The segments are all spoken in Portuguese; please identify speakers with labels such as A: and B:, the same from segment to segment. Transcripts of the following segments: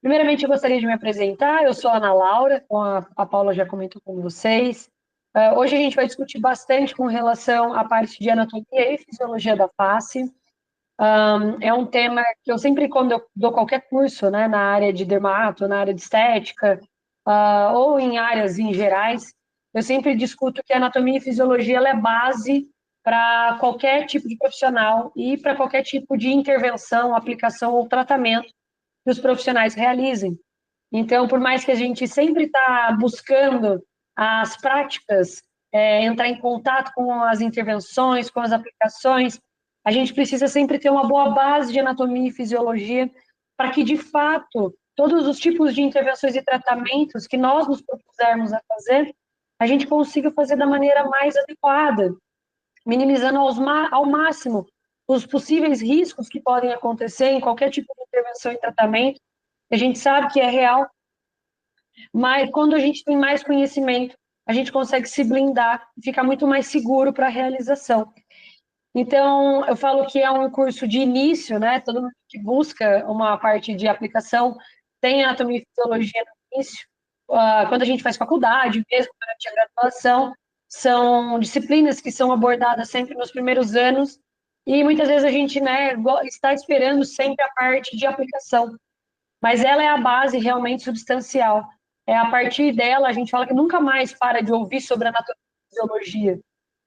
A: Primeiramente, eu gostaria de me apresentar. Eu sou a Ana Laura, como a Paula já comentou com vocês. Hoje a gente vai discutir bastante com relação à parte de anatomia e fisiologia da face. É um tema que eu sempre, quando eu dou qualquer curso, né, na área de dermato, na área de estética, ou em áreas em gerais, eu sempre discuto que a anatomia e fisiologia ela é base para qualquer tipo de profissional e para qualquer tipo de intervenção, aplicação ou tratamento que os profissionais realizem. Então, por mais que a gente sempre está buscando as práticas, entrar em contato com as intervenções, com as aplicações, a gente precisa sempre ter uma boa base de anatomia e fisiologia para que, de fato, todos os tipos de intervenções e tratamentos que nós nos propusermos a fazer, a gente consiga fazer da maneira mais adequada, minimizando ao máximo os possíveis riscos que podem acontecer em qualquer tipo de intervenção e tratamento. A gente sabe que é real, mas quando a gente tem mais conhecimento, a gente consegue se blindar e ficar muito mais seguro para a realização. Então, eu falo que é um curso de início, né? Todo mundo que busca uma parte de aplicação tem anatomia e fisiologia no início. Quando a gente faz faculdade, mesmo durante a graduação, são disciplinas que são abordadas sempre nos primeiros anos e muitas vezes a gente, né, está esperando sempre a parte de aplicação, mas ela é a base realmente substancial. É a partir dela, a gente fala que nunca mais para de ouvir sobre anatomia e fisiologia,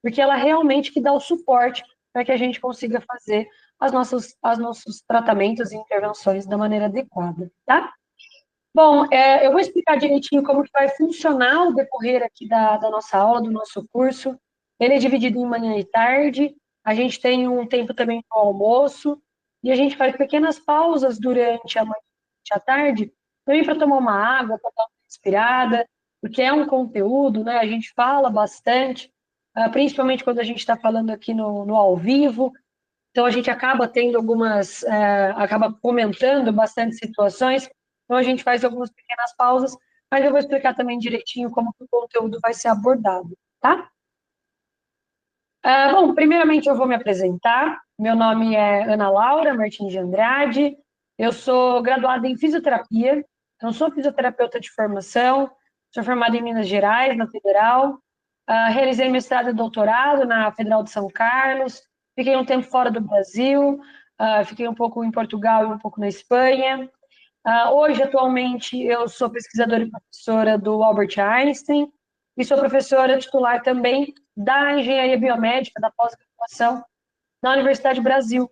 A: porque ela realmente que dá o suporte para que a gente consiga fazer as nossos tratamentos e intervenções da maneira adequada, tá? Bom, eu vou explicar direitinho como que vai funcionar o decorrer aqui da nossa aula, do nosso curso. Ele é dividido em manhã e tarde, a gente tem um tempo também para o almoço, e a gente faz pequenas pausas durante a manhã e a tarde, também para tomar uma água, para dar uma respirada, porque é um conteúdo, né? A gente fala bastante, principalmente quando a gente está falando aqui no ao vivo, então a gente acaba tendo acaba comentando bastante situações, então a gente faz algumas pequenas pausas, mas eu vou explicar também direitinho como que o conteúdo vai ser abordado, tá? Bom, primeiramente eu vou me apresentar. Meu nome é Ana Laura Martins de Andrade. Eu sou graduada em fisioterapia. Então, sou fisioterapeuta de formação. Sou formada em Minas Gerais, na Federal. Realizei mestrado e doutorado na Federal de São Carlos. Fiquei um tempo fora do Brasil. Fiquei um pouco em Portugal e um pouco na Espanha. Hoje, atualmente, eu sou pesquisadora e professora do Albert Einstein e sou professora titular também da Engenharia Biomédica, da pós-graduação, na Universidade do Brasil.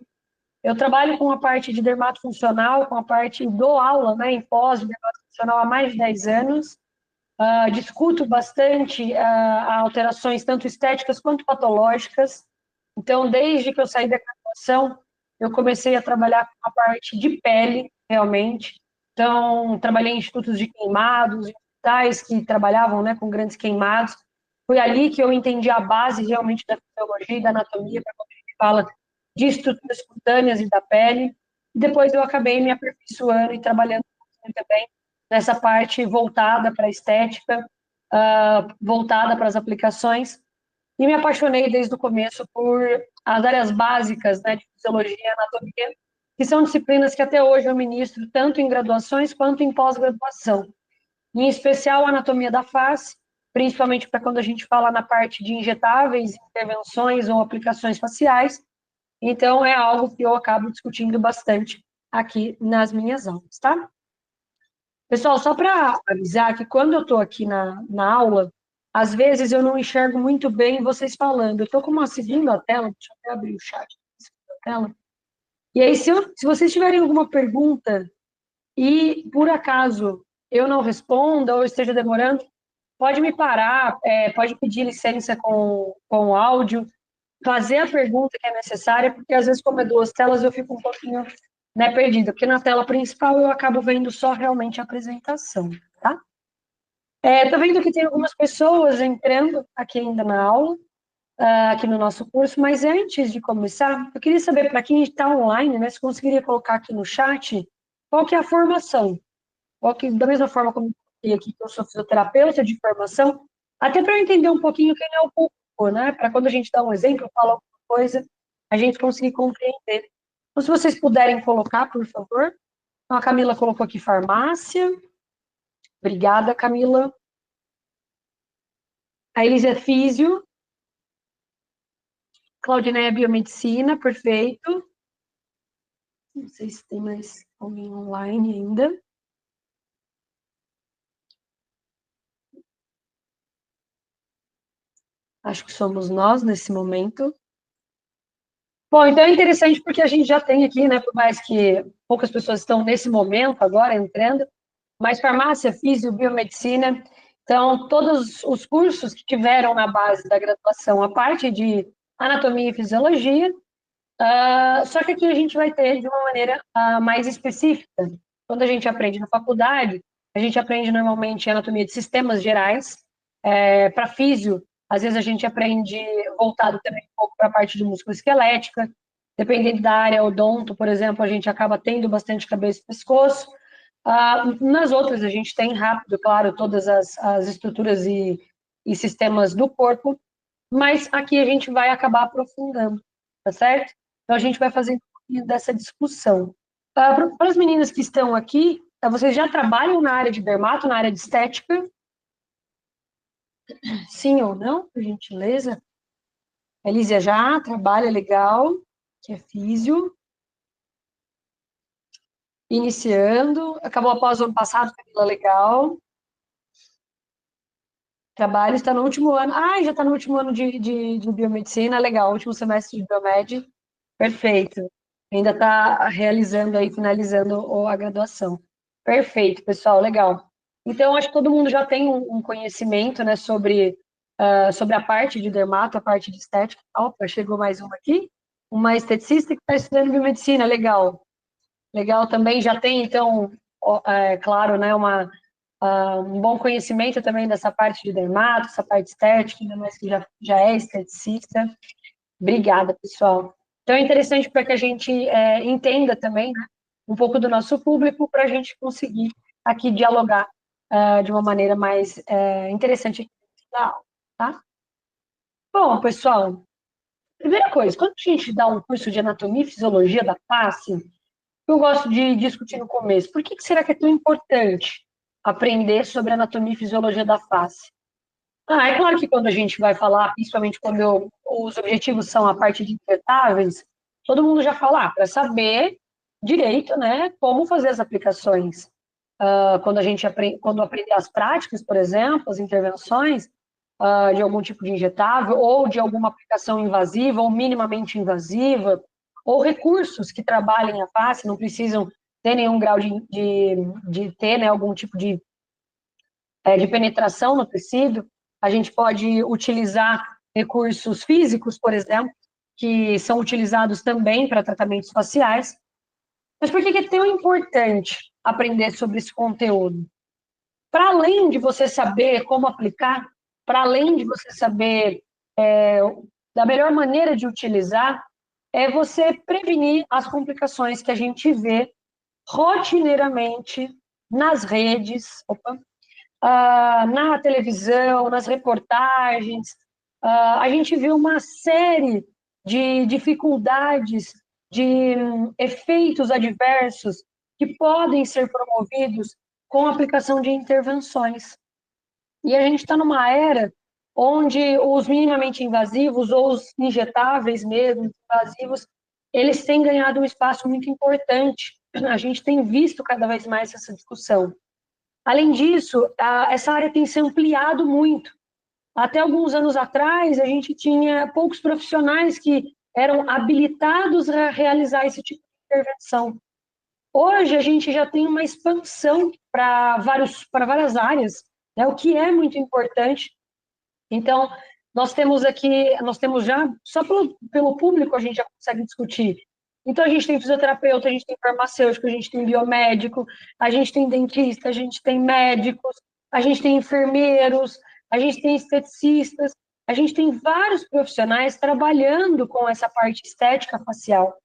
A: Eu trabalho com a parte de dermatofuncional, com a parte dou aula, né, em pós-dermatofuncional há mais de 10 anos. Discuto bastante alterações tanto estéticas quanto patológicas. Então, desde que eu saí da graduação, eu comecei a trabalhar com a parte de pele, realmente. Então, trabalhei em institutos de queimados, em hospitais que trabalhavam, né, com grandes queimados. Foi ali que eu entendi a base realmente da fisiologia e da anatomia, para quando a gente fala de estruturas cutâneas e da pele. Depois eu acabei me aperfeiçoando e trabalhando também nessa parte voltada para a estética, voltada para as aplicações, e me apaixonei desde o começo por as áreas básicas, né, de fisiologia e anatomia, que são disciplinas que até hoje eu ministro tanto em graduações quanto em pós-graduação. Em especial a anatomia da face, principalmente para quando a gente fala na parte de injetáveis, intervenções ou aplicações faciais. Então, é algo que eu acabo discutindo bastante aqui nas minhas aulas, tá? Pessoal, só para avisar que quando eu estou aqui na aula, às vezes eu não enxergo muito bem vocês falando. Eu estou com uma segunda tela, deixa eu até abrir o chat, segunda tela. E aí, se vocês tiverem alguma pergunta e, por acaso, eu não responda ou esteja demorando, pode me parar, pode pedir licença com o áudio, fazer a pergunta que é necessária, porque às vezes, como é duas telas, eu fico um pouquinho, né, perdida, porque na tela principal eu acabo vendo só realmente a apresentação, tá? Tô vendo que tem algumas pessoas entrando aqui ainda na aula, aqui no nosso curso, mas antes de começar, eu queria saber, para quem está online, né, se conseguiria colocar aqui no chat, qual que é a formação? Qual que, da mesma forma como eu coloquei aqui, que eu sou fisioterapeuta de formação, até para eu entender um pouquinho quem é o público, né? Para quando a gente dá um exemplo, fala alguma coisa, a gente conseguir compreender. Então, se vocês puderem colocar, por favor. Então, a Camila colocou aqui farmácia. Obrigada, Camila. A Elisa é físio. Claudineia é biomedicina, perfeito. Não sei se tem mais alguém online ainda. Acho que somos nós nesse momento. Bom, então é interessante porque a gente já tem aqui, né, por mais que poucas pessoas estão nesse momento agora entrando, mas farmácia, físio, biomedicina, então todos os cursos que tiveram na base da graduação a parte de anatomia e fisiologia, só que aqui a gente vai ter de uma maneira mais específica. Quando a gente aprende na faculdade, a gente aprende normalmente anatomia de sistemas gerais, para físio, às vezes a gente aprende voltado também um pouco para a parte de músculo esquelética, dependendo da área odonto, por exemplo, a gente acaba tendo bastante cabeça e pescoço. Nas outras, a gente tem rápido, claro, todas as estruturas e sistemas do corpo, mas aqui a gente vai acabar aprofundando, tá certo? Então, a gente vai fazer um pouquinho dessa discussão. Para as meninas que estão aqui, vocês já trabalham na área de dermato, na área de estética? Sim ou não, por gentileza? A Elísia já trabalha, legal, que é físio. Iniciando, acabou após o ano passado, Camila, legal. Trabalho, está no último ano. Já está no último ano de biomedicina, legal, último semestre de biomed. Perfeito. Ainda está realizando aí, finalizando a graduação. Perfeito, pessoal, legal. Então, acho que todo mundo já tem um conhecimento, né, sobre a parte de dermato, a parte de estética. Opa, chegou mais uma aqui. Uma esteticista que está estudando biomedicina, legal. Legal também, já tem, então, claro, né, um bom conhecimento também dessa parte de dermato, essa parte estética, ainda mais que já é esteticista. Obrigada, pessoal. Então, é interessante para que a gente entenda também, né, um pouco do nosso público, para a gente conseguir aqui dialogar de uma maneira mais interessante aqui na aula, tá? Bom, pessoal, primeira coisa, quando a gente dá um curso de anatomia e fisiologia da face, eu gosto de discutir no começo, por que será que é tão importante aprender sobre anatomia e fisiologia da face? É claro que quando a gente vai falar, principalmente quando os objetivos são a parte de injetáveis, todo mundo já fala, para saber direito, né, como fazer as aplicações. Quando a gente quando aprender as práticas, por exemplo, as intervenções de algum tipo de injetável, ou de alguma aplicação invasiva, ou minimamente invasiva, ou recursos que trabalhem a face, não precisam ter nenhum grau de ter, né, algum tipo de penetração no tecido. A gente pode utilizar recursos físicos, por exemplo, que são utilizados também para tratamentos faciais. Mas por que é tão importante aprender sobre esse conteúdo? Para além de você saber como aplicar, para além de você saber da melhor maneira de utilizar, é você prevenir as complicações que a gente vê rotineiramente nas redes, na televisão, nas reportagens. A gente vê uma série de dificuldades, de efeitos adversos que podem ser promovidos com a aplicação de intervenções. E a gente está numa era onde os minimamente invasivos ou os injetáveis mesmo, invasivos, eles têm ganhado um espaço muito importante. A gente tem visto cada vez mais essa discussão. Além disso, essa área tem se ampliado muito. Até alguns anos atrás, a gente tinha poucos profissionais que eram habilitados a realizar esse tipo de intervenção. Hoje, a gente já tem uma expansão para várias áreas, né, o que é muito importante. Então, nós temos já, só pelo público a gente já consegue discutir. Então, a gente tem fisioterapeuta, a gente tem farmacêutico, a gente tem biomédico, a gente tem dentista, a gente tem médicos, a gente tem enfermeiros, a gente tem esteticistas, a gente tem vários profissionais trabalhando com essa parte estética facial.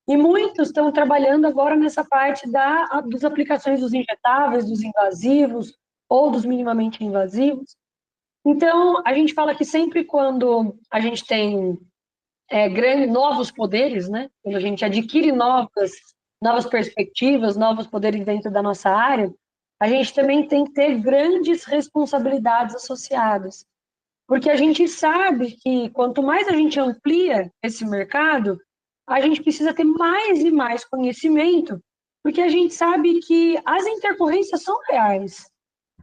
A: E muitos estão trabalhando agora nessa parte das aplicações dos injetáveis, dos invasivos ou dos minimamente invasivos. Então, a gente fala que sempre quando a gente tem novos poderes, né? Quando a gente adquire novas perspectivas, novos poderes dentro da nossa área, a gente também tem que ter grandes responsabilidades associadas. Porque a gente sabe que quanto mais a gente amplia esse mercado, a gente precisa ter mais e mais conhecimento, porque a gente sabe que as intercorrências são reais.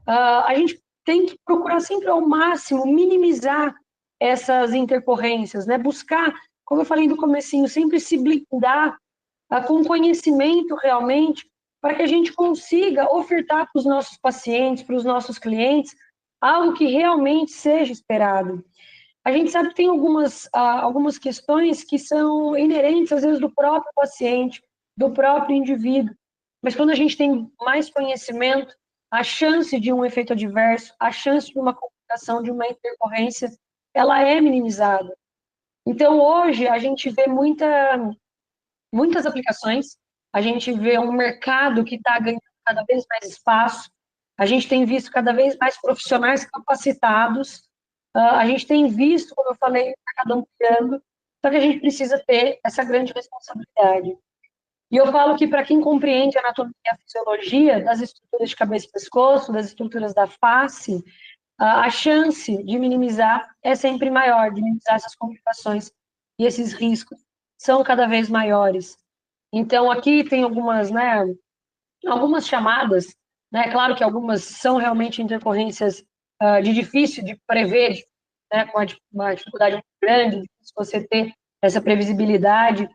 A: A gente tem que procurar sempre ao máximo minimizar essas intercorrências, né? Buscar, como eu falei no comecinho, sempre se blindar com conhecimento realmente, para que a gente consiga ofertar para os nossos pacientes, para os nossos clientes, algo que realmente seja esperado. A gente sabe que tem algumas questões que são inerentes, às vezes, do próprio paciente, do próprio indivíduo, mas quando a gente tem mais conhecimento, a chance de um efeito adverso, a chance de uma complicação, de uma intercorrência, ela é minimizada. Então, hoje, a gente vê muitas aplicações, a gente vê um mercado que está ganhando cada vez mais espaço, a gente tem visto cada vez mais profissionais capacitados, a gente tem visto, como eu falei, o mercado ampliando, só que a gente precisa ter essa grande responsabilidade. E eu falo que para quem compreende a anatomia e a fisiologia das estruturas de cabeça e pescoço, das estruturas da face, a chance de minimizar é sempre maior, de minimizar essas complicações e esses riscos são cada vez maiores. Então, aqui tem algumas chamadas, né? Claro que algumas são realmente intercorrências de difícil de prever, né? Com uma dificuldade muito grande, difícil você ter essa previsibilidade,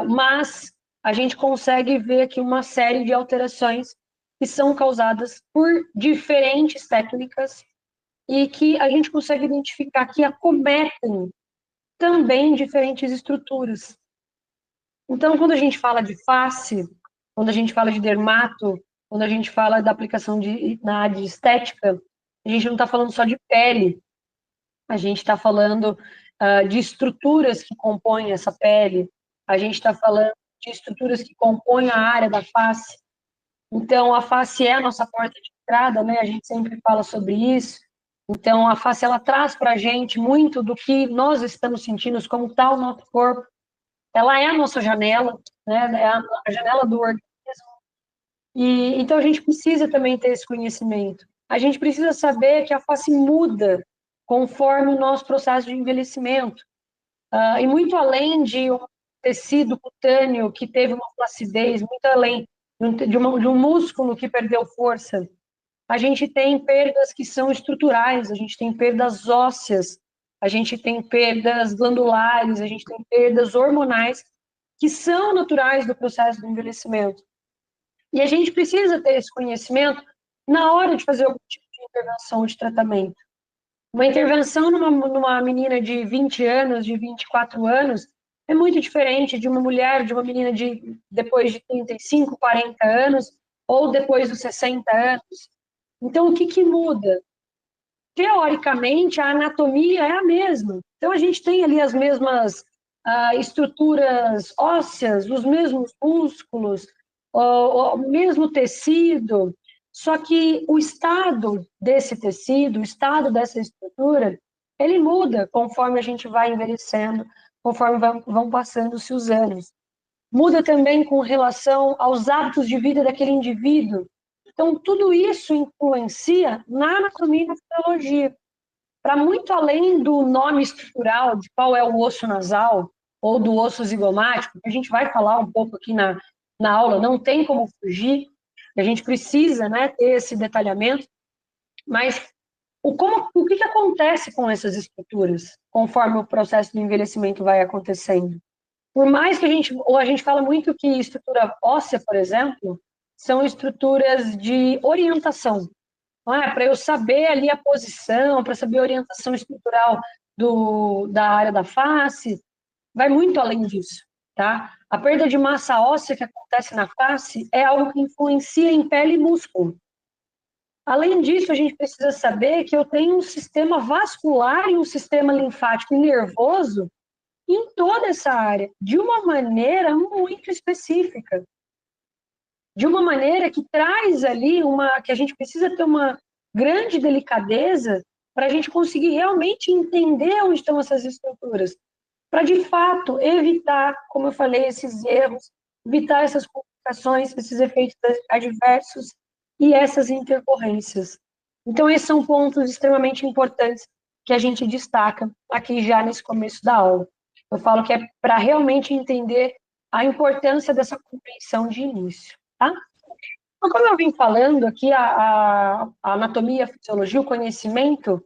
A: mas a gente consegue ver aqui uma série de alterações que são causadas por diferentes técnicas e que a gente consegue identificar que acometem também diferentes estruturas. Então, quando a gente fala de face, quando a gente fala de dermato, quando a gente fala da aplicação na área de estética, a gente não está falando só de pele, a gente está falando de estruturas que compõem essa pele, a gente está falando de estruturas que compõem a área da face. Então, a face é a nossa porta de entrada, né? A gente sempre fala sobre isso. Então, a face, ela traz para a gente muito do que nós estamos sentindo, como está o nosso corpo. Ela é a nossa janela, né? É a janela do organismo. E, então, a gente precisa também ter esse conhecimento. A gente precisa saber que a face muda conforme o nosso processo de envelhecimento. E muito além de um tecido cutâneo que teve uma flacidez, muito além de um músculo que perdeu força, a gente tem perdas que são estruturais, a gente tem perdas ósseas, a gente tem perdas glandulares, a gente tem perdas hormonais que são naturais do processo do envelhecimento. E a gente precisa ter esse conhecimento na hora de fazer algum tipo de intervenção ou de tratamento. Uma intervenção numa menina de 20 anos, de 24 anos, é muito diferente de uma mulher, de uma menina depois de 35, 40 anos, ou depois dos 60 anos. Então, o que muda? Teoricamente, a anatomia é a mesma. Então, a gente tem ali as mesmas estruturas ósseas, os mesmos músculos, o mesmo tecido, só que o estado desse tecido, o estado dessa estrutura, ele muda conforme a gente vai envelhecendo, conforme vão passando-se os anos. Muda também com relação aos hábitos de vida daquele indivíduo. Então, tudo isso influencia na anatomia e na fisiologia. Para muito além do nome estrutural, de qual é o osso nasal, ou do osso zigomático, que a gente vai falar um pouco aqui na aula, não tem como fugir, a gente precisa, né, ter esse detalhamento, mas o que acontece com essas estruturas, conforme o processo de envelhecimento vai acontecendo? Por mais que a gente fala muito que estrutura óssea, por exemplo, são estruturas de orientação. Para eu saber ali a posição, para saber a orientação estrutural da área da face, vai muito além disso, tá? A perda de massa óssea que acontece na face é algo que influencia em pele e músculo. Além disso, a gente precisa saber que eu tenho um sistema vascular e um sistema linfático e nervoso em toda essa área, de uma maneira muito específica. De uma maneira que traz ali que a gente precisa ter uma grande delicadeza para a gente conseguir realmente entender onde estão essas estruturas, para de fato evitar, como eu falei, esses erros evitar essas complicações, esses efeitos adversos e essas intercorrências. Então, esses são pontos extremamente importantes que a gente destaca aqui já nesse começo da aula. Eu falo que é para realmente entender a importância dessa compreensão de início, tá? Então, como eu vim falando aqui, a anatomia, a fisiologia, o conhecimento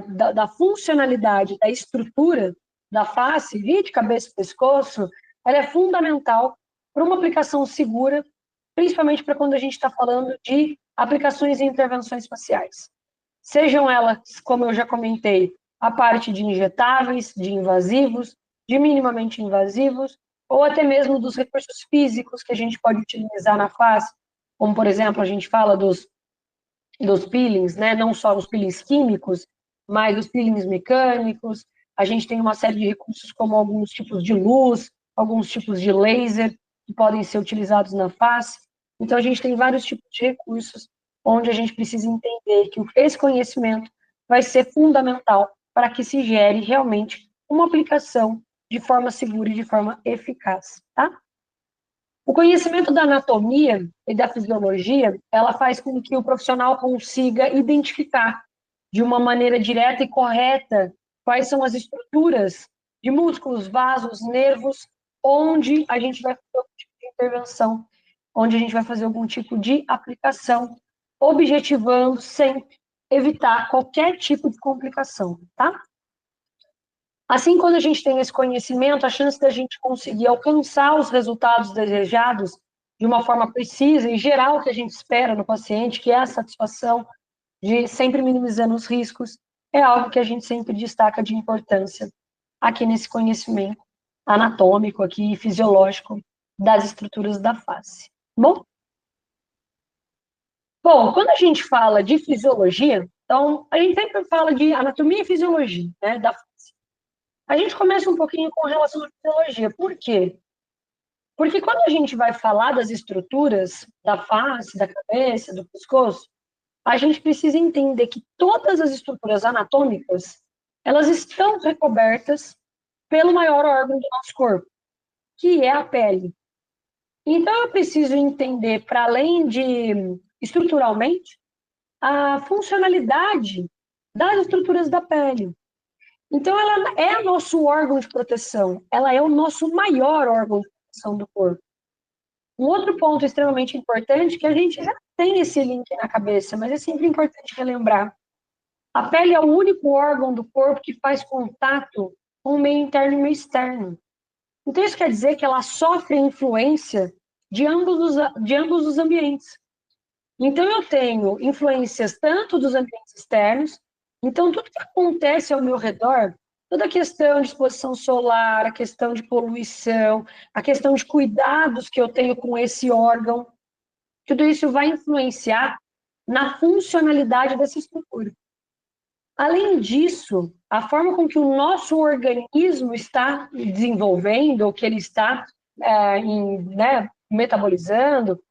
A: da funcionalidade, da estrutura da face, de cabeça e pescoço, ela é fundamental para uma aplicação segura, principalmente para quando a gente está falando de aplicações e intervenções faciais. Sejam elas, como eu já comentei, a parte de injetáveis, de invasivos, de minimamente invasivos, ou até mesmo dos recursos físicos que a gente pode utilizar na face, como, por exemplo, a gente fala dos peelings, né? Não só os peelings químicos, mas os peelings mecânicos. A gente tem uma série de recursos, como alguns tipos de luz, alguns tipos de laser, que podem ser utilizados na face. Então, a gente tem vários tipos de recursos onde a gente precisa entender que esse conhecimento vai ser fundamental para que se gere realmente uma aplicação de forma segura e de forma eficaz, tá? O conhecimento da anatomia e da fisiologia, ela faz com que o profissional consiga identificar de uma maneira direta e correta quais são as estruturas de músculos, vasos, nervos, onde a gente vai fazer algum tipo de intervenção, onde a gente vai fazer algum tipo de aplicação, objetivando sempre evitar qualquer tipo de complicação, tá? Assim, quando a gente tem esse conhecimento, a chance da gente conseguir alcançar os resultados desejados de uma forma precisa e gerar o que a gente espera no paciente, que é a satisfação de sempre minimizando os riscos, é algo que a gente sempre destaca de importância aqui nesse conhecimento anatômico aqui e fisiológico das estruturas da face. Bom, quando a gente fala de fisiologia, então a gente sempre fala de anatomia e fisiologia, né, da a gente começa um pouquinho com relação à fisiologia. Por quê? Porque quando a gente vai falar das estruturas da face, da cabeça, do pescoço, a gente precisa entender que todas as estruturas anatômicas, elas estão recobertas pelo maior órgão do nosso corpo, que é a pele. Então, eu preciso entender, para além de estruturalmente, a funcionalidade das estruturas da pele. Então, ela é o nosso órgão de proteção, ela é o nosso maior órgão de proteção do corpo. Um outro ponto extremamente importante, que a gente já tem esse link na cabeça, mas é sempre importante relembrar. A pele é o único órgão do corpo que faz contato com o meio interno e o meio externo. Então, isso quer dizer que ela sofre influência de ambos os ambientes. Então, eu tenho influências tanto dos ambientes externos, então, tudo que acontece ao meu redor, toda a questão de exposição solar, a questão de poluição, a questão de cuidados que eu tenho com esse órgão, tudo isso vai influenciar na funcionalidade dessa estrutura. Além disso, a forma com que o nosso organismo está desenvolvendo, ou que ele está metabolizando,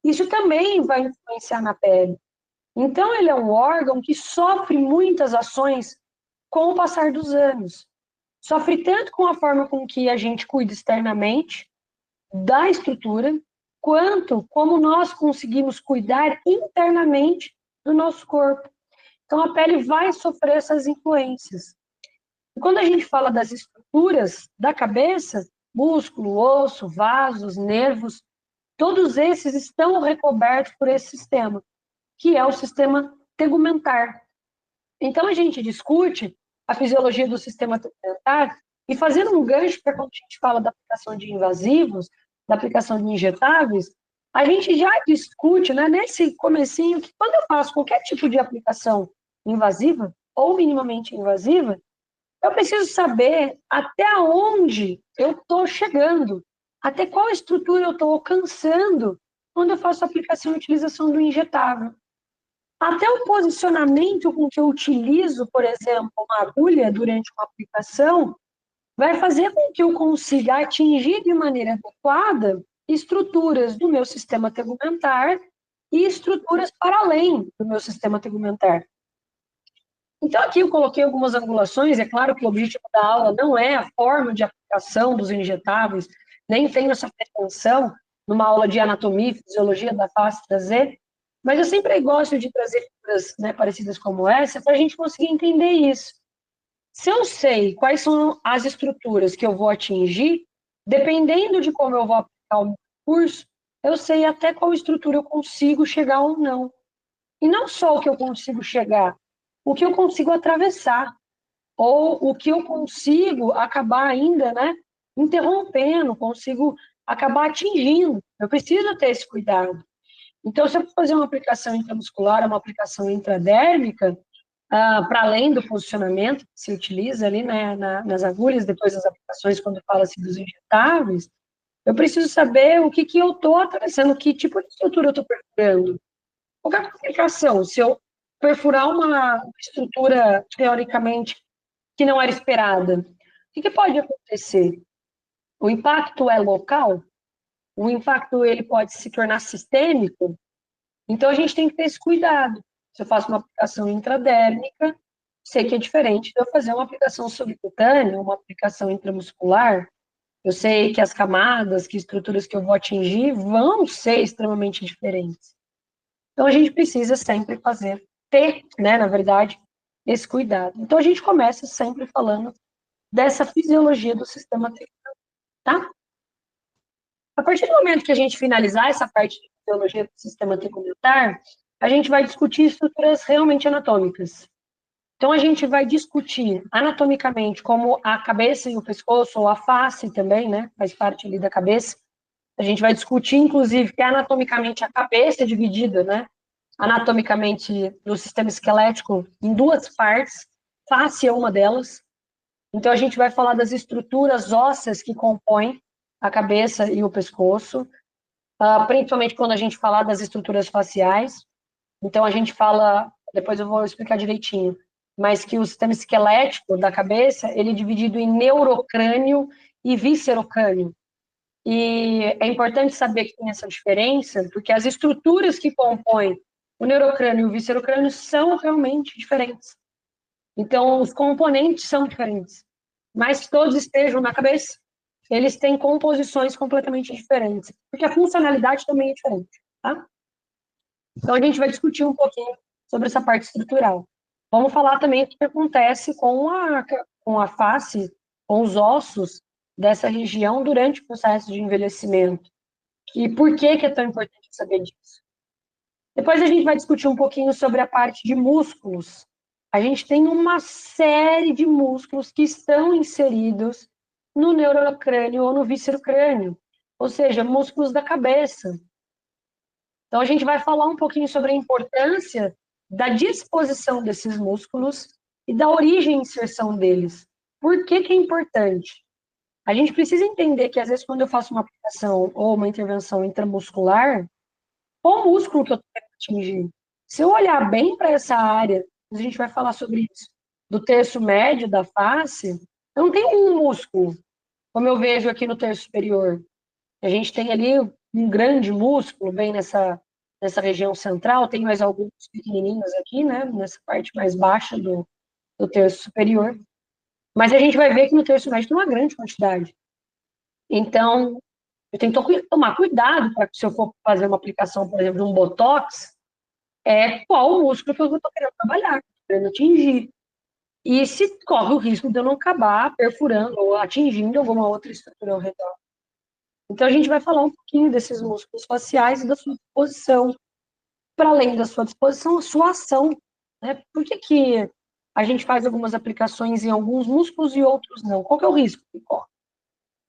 A: isso também vai influenciar na pele. Então, ele é um órgão que sofre muitas ações com o passar dos anos. Sofre tanto com a forma com que a gente cuida externamente da estrutura, quanto como nós conseguimos cuidar internamente do nosso corpo. Então, a pele vai sofrer essas influências. E quando a gente fala das estruturas da cabeça, músculo, osso, vasos, nervos, todos esses estão recobertos por esse sistema, que é o sistema tegumentar. Então, a gente discute a fisiologia do sistema tegumentar e fazendo um gancho para quando a gente fala da aplicação de invasivos, da aplicação de injetáveis, a gente já discute, né, nesse comecinho, que quando eu faço qualquer tipo de aplicação invasiva ou minimamente invasiva, eu preciso saber até onde eu estou chegando, até qual estrutura eu estou alcançando quando eu faço a aplicação e utilização do injetável. Até o posicionamento com que eu utilizo, por exemplo, uma agulha durante uma aplicação, vai fazer com que eu consiga atingir de maneira adequada estruturas do meu sistema tegumentar e estruturas para além do meu sistema tegumentar. Então, aqui eu coloquei algumas angulações, é claro que o objetivo da aula não é a forma de aplicação dos injetáveis, nem tenho essa pretensão numa aula de anatomia e fisiologia da face trazer, mas eu sempre gosto de trazer figuras, né, parecidas como essa para a gente conseguir entender isso. Se eu sei quais são as estruturas que eu vou atingir, dependendo de como eu vou aplicar o meu curso, eu sei até qual estrutura eu consigo chegar ou não. E não só o que eu consigo chegar, o que eu consigo atravessar, ou o que eu consigo acabar ainda, né, interrompendo, consigo acabar atingindo. Eu preciso ter esse cuidado. Então, se eu for fazer uma aplicação intramuscular, uma aplicação intradérmica, para além do posicionamento que se utiliza ali, né, nas agulhas, depois das aplicações, quando fala-se dos injetáveis, eu preciso saber o que, que eu estou atravessando, que tipo de estrutura eu estou perfurando. Qualquer complicação, se eu perfurar uma estrutura, teoricamente, que não era esperada, o que, que pode acontecer? O impacto é local? O impacto ele pode se tornar sistêmico? Então, a gente tem que ter esse cuidado. Se eu faço uma aplicação intradérmica, sei que é diferente de eu fazer uma aplicação subcutânea, uma aplicação intramuscular. Eu sei que as camadas, que estruturas que eu vou atingir vão ser extremamente diferentes. Então, a gente precisa sempre ter, né, na verdade, esse cuidado. Então, a gente começa sempre falando dessa fisiologia do sistema tricular, tá? A partir do momento que a gente finalizar essa parte de fisiologia do sistema tricular, a gente vai discutir estruturas realmente anatômicas. Então, a gente vai discutir anatomicamente como a cabeça e o pescoço, ou a face também, né? Faz parte ali da cabeça. A gente vai discutir, inclusive, que anatomicamente a cabeça é dividida, né? Anatomicamente, no sistema esquelético, em duas partes. Face é uma delas. Então, a gente vai falar das estruturas ósseas que compõem a cabeça e o pescoço, principalmente quando a gente falar das estruturas faciais. Então, a gente fala, depois eu vou explicar direitinho, mas que o sistema esquelético da cabeça, ele é dividido em neurocrânio e viscerocrânio. E é importante saber que tem essa diferença, porque as estruturas que compõem o neurocrânio e o viscerocrânio são realmente diferentes. Então, os componentes são diferentes, mas todos estejam na cabeça, eles têm composições completamente diferentes, porque a funcionalidade também é diferente, tá? Então, a gente vai discutir um pouquinho sobre essa parte estrutural. Vamos falar também o que acontece com a face, com os ossos dessa região durante o processo de envelhecimento. E por que é tão importante saber disso? Depois a gente vai discutir um pouquinho sobre a parte de músculos. A gente tem uma série de músculos que estão inseridos no neurocrânio ou no viscerocrânio, ou seja, músculos da cabeça. Então, a gente vai falar um pouquinho sobre a importância da disposição desses músculos e da origem e inserção deles. Por que que é importante? A gente precisa entender que, às vezes, quando eu faço uma aplicação ou uma intervenção intramuscular, qual músculo que eu tenho que atingir? Se eu olhar bem para essa área, a gente vai falar sobre isso, do terço médio da face, eu não tenho um músculo, como eu vejo aqui no terço superior. A gente tem ali um grande músculo bem nessa região central, tem mais alguns pequenininhos aqui, né, nessa parte mais baixa do terço superior. Mas a gente vai ver que no terço médio tem uma grande quantidade. Então, eu tenho que tomar cuidado para que, se eu for fazer uma aplicação, por exemplo, de um botox, qual o músculo que eu estou querendo trabalhar, querendo atingir. E se corre o risco de eu não acabar perfurando ou atingindo alguma outra estrutura ao redor. Então, a gente vai falar um pouquinho desses músculos faciais e da sua disposição, para além da sua disposição, a sua ação. Né? Por que que a gente faz algumas aplicações em alguns músculos e outros não? Qual que é o risco que corre?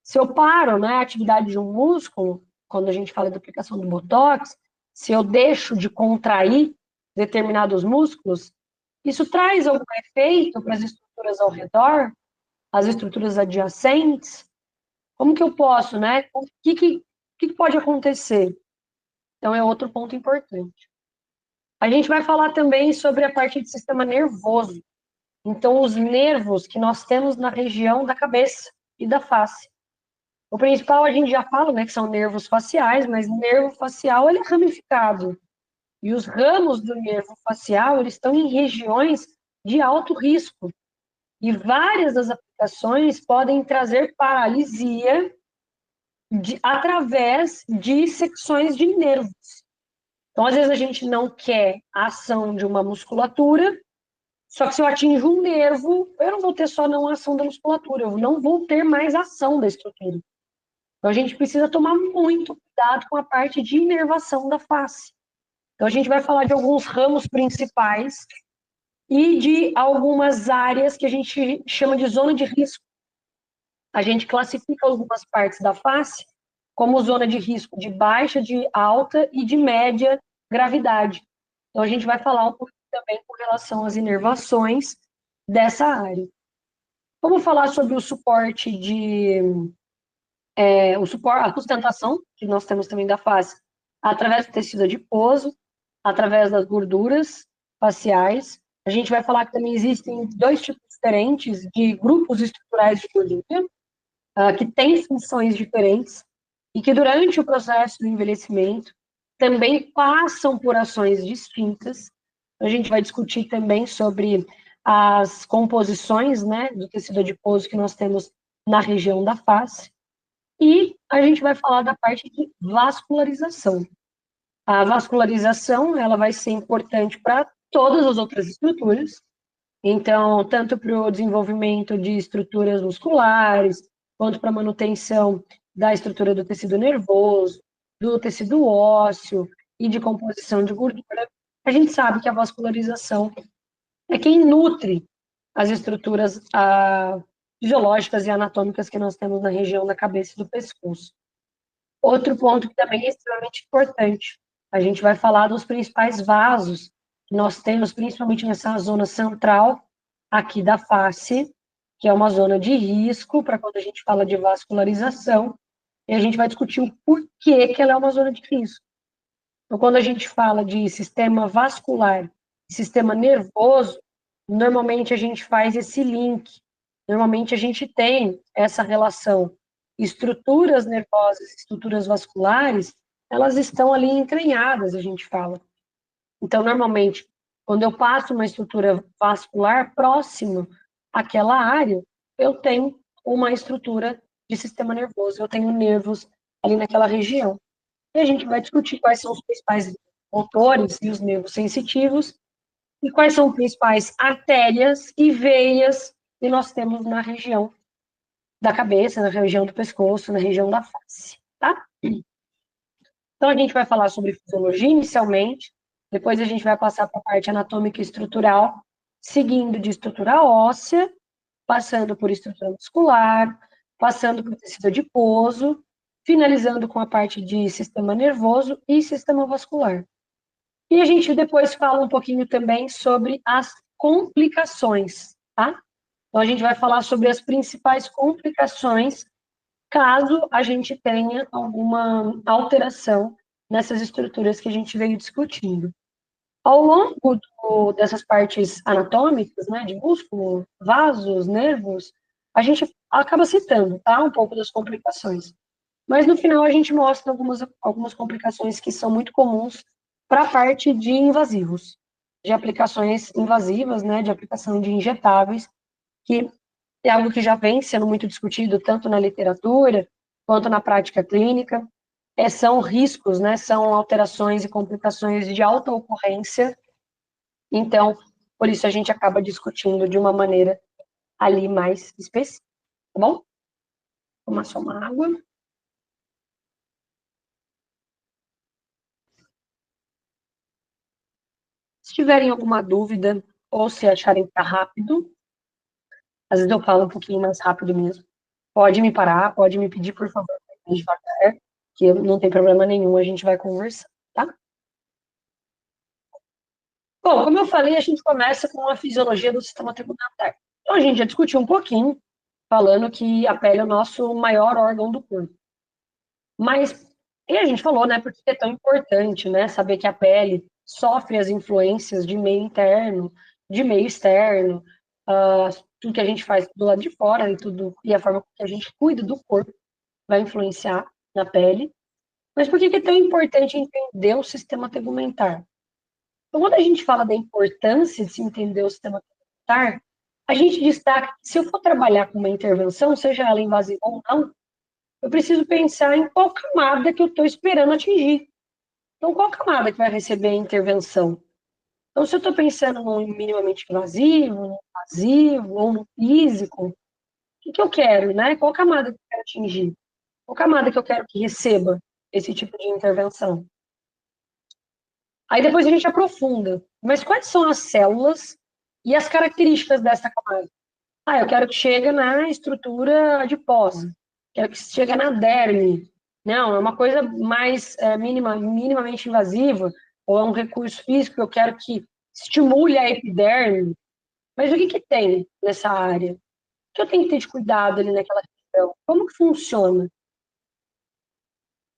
A: Se eu paro, né, a atividade de um músculo, quando a gente fala da aplicação do Botox, se eu deixo de contrair determinados músculos, isso traz algum efeito para as estruturas ao redor, as estruturas adjacentes? Como que eu posso, né? O que pode acontecer? Então, é outro ponto importante. A gente vai falar também sobre a parte do sistema nervoso. Então, os nervos que nós temos na região da cabeça e da face. O principal a gente já fala, né, que são nervos faciais, mas nervo facial ele é ramificado. E os ramos do nervo facial, eles estão em regiões de alto risco. E várias das aplicações podem trazer paralisia através de secções de nervos. Então, às vezes, a gente não quer a ação de uma musculatura, só que se eu atinjo um nervo, eu não vou ter só não ação da musculatura, eu não vou ter mais ação da estrutura. Então, a gente precisa tomar muito cuidado com a parte de inervação da face. Então, a gente vai falar de alguns ramos principais e de algumas áreas que a gente chama de zona de risco. A gente classifica algumas partes da face como zona de risco de baixa, de alta e de média gravidade. Então, a gente vai falar um pouco também com relação às inervações dessa área. Vamos falar sobre o suporte a sustentação que nós temos também da face, através do tecido adiposo, através das gorduras faciais. A gente vai falar que também existem dois tipos diferentes de grupos estruturais de gordura, que têm funções diferentes e que durante o processo do envelhecimento também passam por ações distintas. A gente vai discutir também sobre as composições, né, do tecido adiposo que nós temos na região da face. E a gente vai falar da parte de vascularização. A vascularização, ela vai ser importante para todas as outras estruturas. Então, tanto para o desenvolvimento de estruturas musculares, quanto para a manutenção da estrutura do tecido nervoso, do tecido ósseo e de composição de gordura. A gente sabe que a vascularização é quem nutre as estruturas fisiológicas e anatômicas que nós temos na região da cabeça e do pescoço. Outro ponto que também é extremamente importante, a gente vai falar dos principais vasos que nós temos, principalmente nessa zona central aqui da face, que é uma zona de risco para quando a gente fala de vascularização, e a gente vai discutir o porquê que ela é uma zona de risco. Então, quando a gente fala de sistema vascular e sistema nervoso, normalmente a gente faz esse link. Normalmente a gente tem essa relação. Estruturas nervosas, estruturas vasculares, elas estão ali entranhadas, a gente fala. Então, normalmente, quando eu passo uma estrutura vascular próxima àquela área, eu tenho uma estrutura de sistema nervoso, eu tenho nervos ali naquela região. E a gente vai discutir quais são os principais motores e os nervos sensitivos, e quais são as principais artérias e veias que nós temos na região da cabeça, na região do pescoço, na região da face, tá? Então, a gente vai falar sobre fisiologia inicialmente, depois a gente vai passar para a parte anatômica e estrutural, seguindo de estrutura óssea, passando por estrutura muscular, passando por tecido adiposo, finalizando com a parte de sistema nervoso e sistema vascular. E a gente depois fala um pouquinho também sobre as complicações, tá? Então, a gente vai falar sobre as principais complicações caso a gente tenha alguma alteração nessas estruturas que a gente veio discutindo. Ao longo dessas partes anatômicas, né, de músculo, vasos, nervos, a gente acaba citando, tá, um pouco das complicações. Mas no final a gente mostra algumas complicações que são muito comuns para a parte de invasivos, de aplicações invasivas, né, de aplicação de injetáveis, que é algo que já vem sendo muito discutido tanto na literatura quanto na prática clínica. São riscos, né, são alterações e complicações de alta ocorrência, então, por isso a gente acaba discutindo de uma maneira ali mais específica, tá bom? Vou tomar só uma água. Se tiverem alguma dúvida, ou se acharem que está rápido, às vezes eu falo um pouquinho mais rápido mesmo, pode me parar, pode me pedir, por favor, devagar, que não tem problema nenhum, a gente vai conversar, tá? Bom, como eu falei, a gente começa com a fisiologia do sistema tributário. Então, a gente já discutiu um pouquinho, falando que a pele é o nosso maior órgão do corpo. Mas, e a gente falou, né, porque é tão importante, né, saber que a pele sofre as influências de meio interno, de meio externo, tudo que a gente faz do lado de fora e tudo, e a forma que a gente cuida do corpo vai influenciar na pele. Mas por que é tão importante entender o sistema tegumentar? Então, quando a gente fala da importância de se entender o sistema tegumentar, a gente destaca que se eu for trabalhar com uma intervenção, seja ela invasiva ou não, eu preciso pensar em qual camada que eu estou esperando atingir. Então, qual camada que vai receber a intervenção? Então, se eu estou pensando no minimamente invasivo, no invasivo ou no físico, o que eu quero, né? Qual camada que eu quero atingir? Qual camada que eu quero que receba esse tipo de intervenção? Aí depois a gente aprofunda. Mas quais são as células e as características dessa camada? Ah, eu quero que chegue na estrutura adiposa. Quero que chegue na derme. Não, é uma coisa mais minimamente invasiva, ou é um recurso físico que eu quero que estimule a epiderme. Mas o que que tem nessa área? O que eu tenho que ter de cuidado ali naquela região? Como que funciona?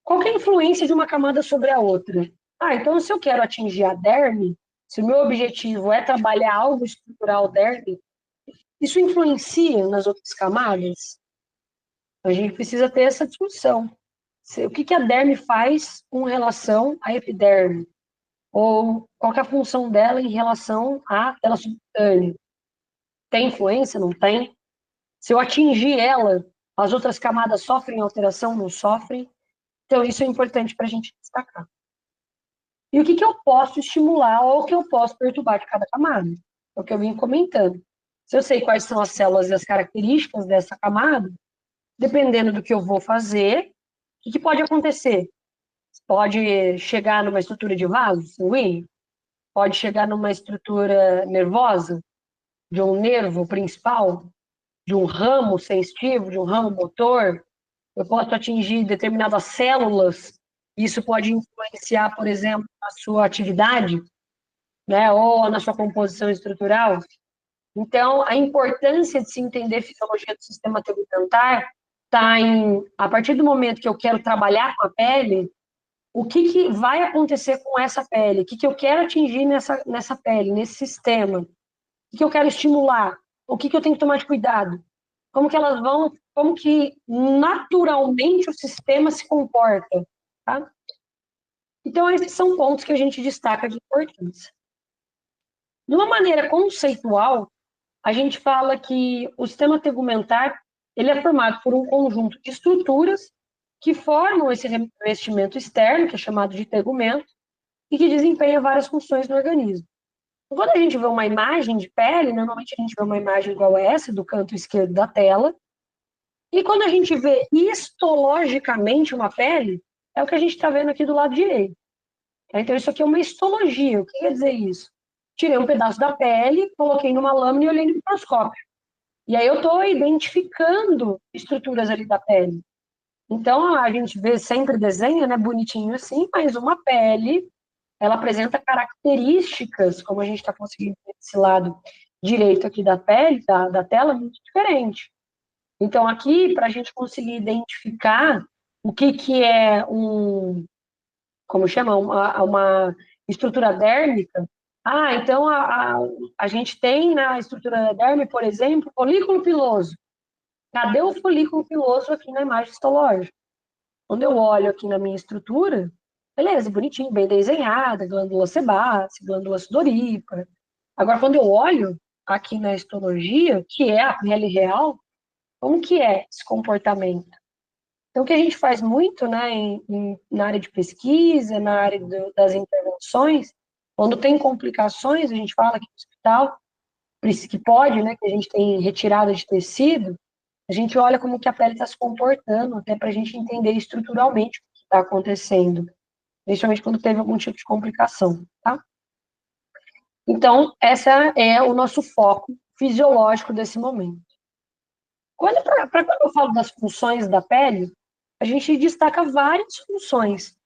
A: Qual que é a influência de uma camada sobre a outra? Ah, então se eu quero atingir a derme, se o meu objetivo é trabalhar algo estrutural derme, isso influencia nas outras camadas? A gente precisa ter essa discussão. O que que a derme faz com relação à epiderme? Ou qual que é a função dela em relação à tela subcutânea? Tem influência? Não tem? Se eu atingir ela, as outras camadas sofrem alteração? Não sofrem? Então, isso é importante para a gente destacar. E o que que eu posso estimular ou o que eu posso perturbar de cada camada? É o que eu vim comentando. Se eu sei quais são as células e as características dessa camada, dependendo do que eu vou fazer, o que pode acontecer? Pode chegar numa estrutura de vaso sanguíneo, pode chegar numa estrutura nervosa, de um nervo principal, de um ramo sensitivo, de um ramo motor. Eu posso atingir determinadas células, isso pode influenciar, por exemplo, a sua atividade, né, ou na sua composição estrutural. Então, a importância de se entender a fisiologia do sistema tegumentar está em, a partir do momento que eu quero trabalhar com a pele, o que que vai acontecer com essa pele? O que que eu quero atingir nessa pele, nesse sistema? O que eu quero estimular? O que eu tenho que tomar de cuidado? Como que elas vão, como que naturalmente o sistema se comporta, tá? Então, esses são pontos que a gente destaca de importância. De uma maneira conceitual, a gente fala que o sistema tegumentar ele é formado por um conjunto de estruturas que formam esse revestimento externo, que é chamado de tegumento, e que desempenha várias funções no organismo. Quando a gente vê uma imagem de pele, normalmente a gente vê uma imagem igual a essa, do canto esquerdo da tela, e quando a gente vê histologicamente uma pele, é o que a gente está vendo aqui do lado direito. Então, isso aqui é uma histologia. O que quer dizer isso? Tirei um pedaço da pele, coloquei numa lâmina e olhei no microscópio. E aí eu estou identificando estruturas ali da pele. Então, a gente vê sempre desenha, né, bonitinho assim, mas uma pele, ela apresenta características, como a gente está conseguindo ver desse lado direito aqui da pele, da tela, muito diferente. Então, aqui, para a gente conseguir identificar o que, que é como chama, uma estrutura dérmica, então a gente tem na estrutura derme, por exemplo, folículo piloso. Cadê o folículo piloso aqui na imagem histológica? Quando eu olho aqui na minha estrutura, beleza, bonitinho, bem desenhada, glândula sebácea, glândula sudorípara. Agora, quando eu olho aqui na histologia, que é a pele real, como que é esse comportamento? Então, o que a gente faz muito, né, na área de pesquisa, na área das intervenções, quando tem complicações, a gente fala que no hospital, que pode, né, que a gente tem retirada de tecido, a gente olha como que a pele está se comportando, até para a gente entender estruturalmente o que está acontecendo, principalmente quando teve algum tipo de complicação, tá? Então, essa é o nosso foco fisiológico desse momento. Para quando eu falo das funções da pele, a gente destaca várias funções.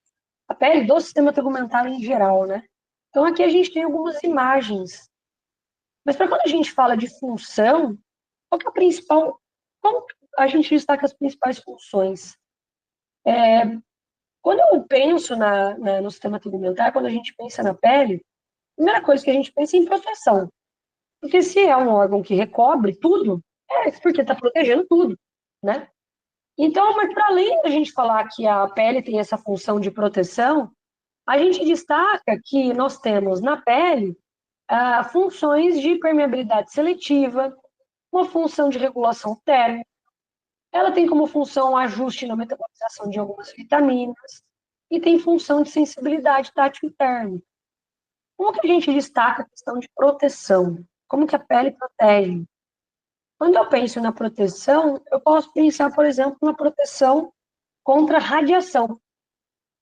A: A pele do sistema tegumentar em geral, né? Então, aqui a gente tem algumas imagens. Mas para quando a gente fala de função, qual que é a principal... Como a gente destaca as principais funções? Quando eu penso no sistema tegumentar, quando a gente pensa na pele, a primeira coisa que a gente pensa é em proteção. Porque se é um órgão que recobre tudo, é porque está protegendo tudo, né? Então, mas para além da gente falar que a pele tem essa função de proteção, a gente destaca que nós temos na pele funções de permeabilidade seletiva, uma função de regulação térmica, Ela tem como função o ajuste na metabolização de algumas vitaminas e tem função de sensibilidade tátil e térmica. Como que a gente destaca a questão de proteção? Como que a pele protege? Quando eu penso na proteção, eu posso pensar, por exemplo, na proteção contra radiação.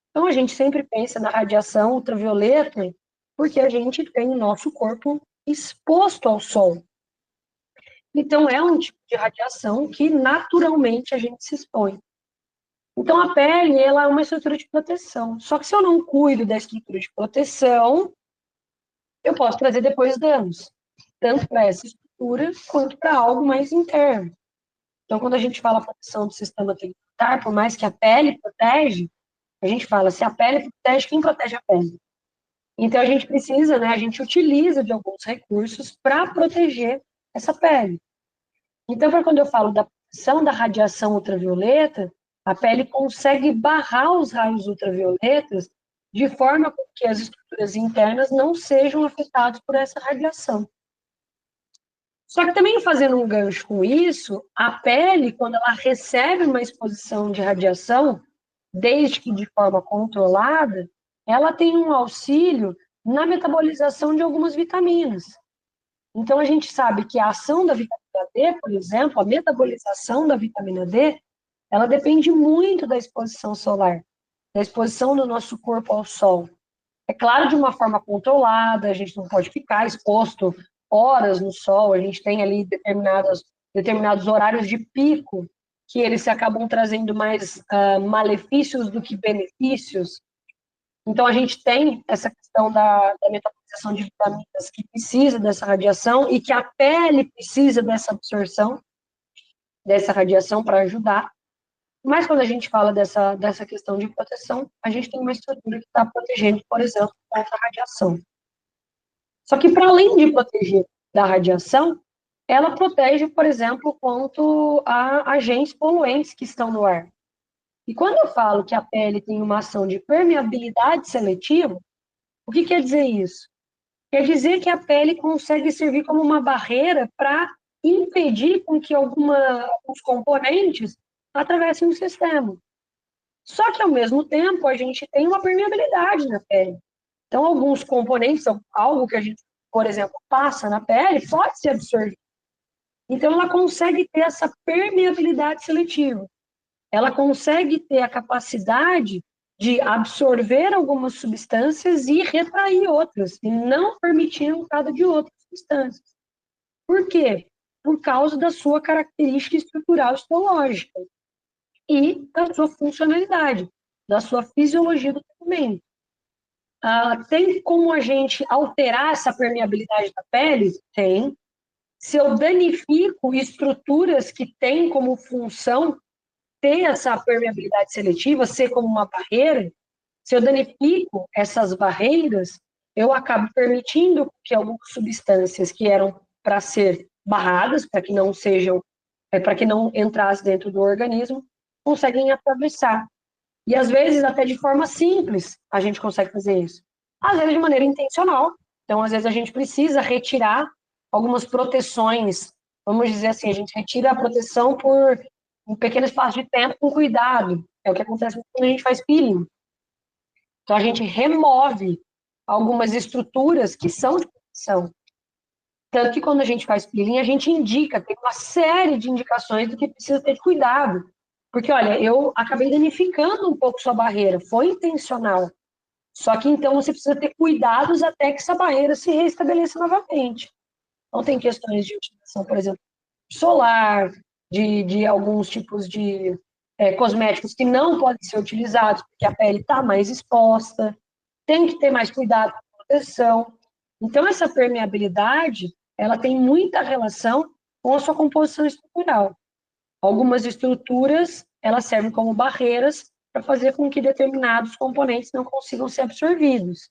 A: Então, a gente sempre pensa na radiação ultravioleta porque a gente tem o nosso corpo exposto ao sol. Então, é um tipo de radiação que naturalmente a gente se expõe. Então, a pele, ela é uma estrutura de proteção. Só que se eu não cuido da estrutura de proteção, eu posso trazer depois danos, tanto para essa estrutura quanto para algo mais interno. Então, quando a gente fala proteção do sistema tributário, por mais que a pele protege, a gente fala, se a pele protege, quem protege a pele? Então, a gente precisa, né, a gente utiliza de alguns recursos para proteger essa pele. Então, para quando eu falo da proteção da radiação ultravioleta, a pele consegue barrar os raios ultravioletas de forma que as estruturas internas não sejam afetadas por essa radiação. Só que também fazendo um gancho com isso, a pele, quando ela recebe uma exposição de radiação, desde que de forma controlada, ela tem um auxílio na metabolização de algumas vitaminas. Então, a gente sabe que a ação da vitamina D, por exemplo, a metabolização da vitamina D, ela depende muito da exposição solar, da exposição do nosso corpo ao sol. É claro, de uma forma controlada, a gente não pode ficar exposto horas no sol, a gente tem ali determinados horários de pico, que eles acabam trazendo mais malefícios do que benefícios. Então, a gente tem essa questão da metabolização de vitaminas que precisa dessa radiação e que a pele precisa dessa absorção, dessa radiação para ajudar. Mas quando a gente fala dessa questão de proteção, a gente tem uma estrutura que está protegendo, por exemplo, contra a radiação. Só que, para além de proteger da radiação, ela protege, por exemplo, contra agentes poluentes que estão no ar. E quando eu falo que a pele tem uma ação de permeabilidade seletiva, o que quer dizer isso? Quer dizer que a pele consegue servir como uma barreira para impedir com que alguns componentes atravessem o sistema. Só que, ao mesmo tempo, a gente tem uma permeabilidade na pele. Então, alguns componentes, algo que a gente, por exemplo, passa na pele, pode ser absorvido. Então, ela consegue ter essa permeabilidade seletiva. Ela consegue ter a capacidade de absorver algumas substâncias e retrair outras, e não permitir a entrada de outras substâncias. Por quê? Por causa da sua característica estrutural histológica e da sua funcionalidade, da sua fisiologia do documento. Tem como a gente alterar essa permeabilidade da pele? Tem. Se eu danifico estruturas que têm como função ter essa permeabilidade seletiva, ser como uma barreira, se eu danifico essas barreiras, eu acabo permitindo que algumas substâncias que eram para ser barradas, para que não sejam, para que não entrassem dentro do organismo, conseguem atravessar. E às vezes até de forma simples a gente consegue fazer isso. Às vezes de maneira intencional. Então, às vezes a gente precisa retirar algumas proteções. Vamos dizer assim, a gente retira a proteção por um pequeno espaço de tempo com cuidado. É o que acontece quando a gente faz peeling. Então, a gente remove algumas estruturas que são de proteção. Tanto que quando a gente faz peeling, a gente indica, tem uma série de indicações do que precisa ter de cuidado. Porque, olha, eu acabei danificando um pouco sua barreira, foi intencional. Só que, então, você precisa ter cuidados até que essa barreira se restabeleça novamente. Então, tem questões de utilização, por exemplo, solar, de alguns tipos de cosméticos que não podem ser utilizados, porque a pele está mais exposta, tem que ter mais cuidado com a proteção. Então, essa permeabilidade, ela tem muita relação com a sua composição estrutural. Algumas estruturas, elas servem como barreiras para fazer com que determinados componentes não consigam ser absorvidos.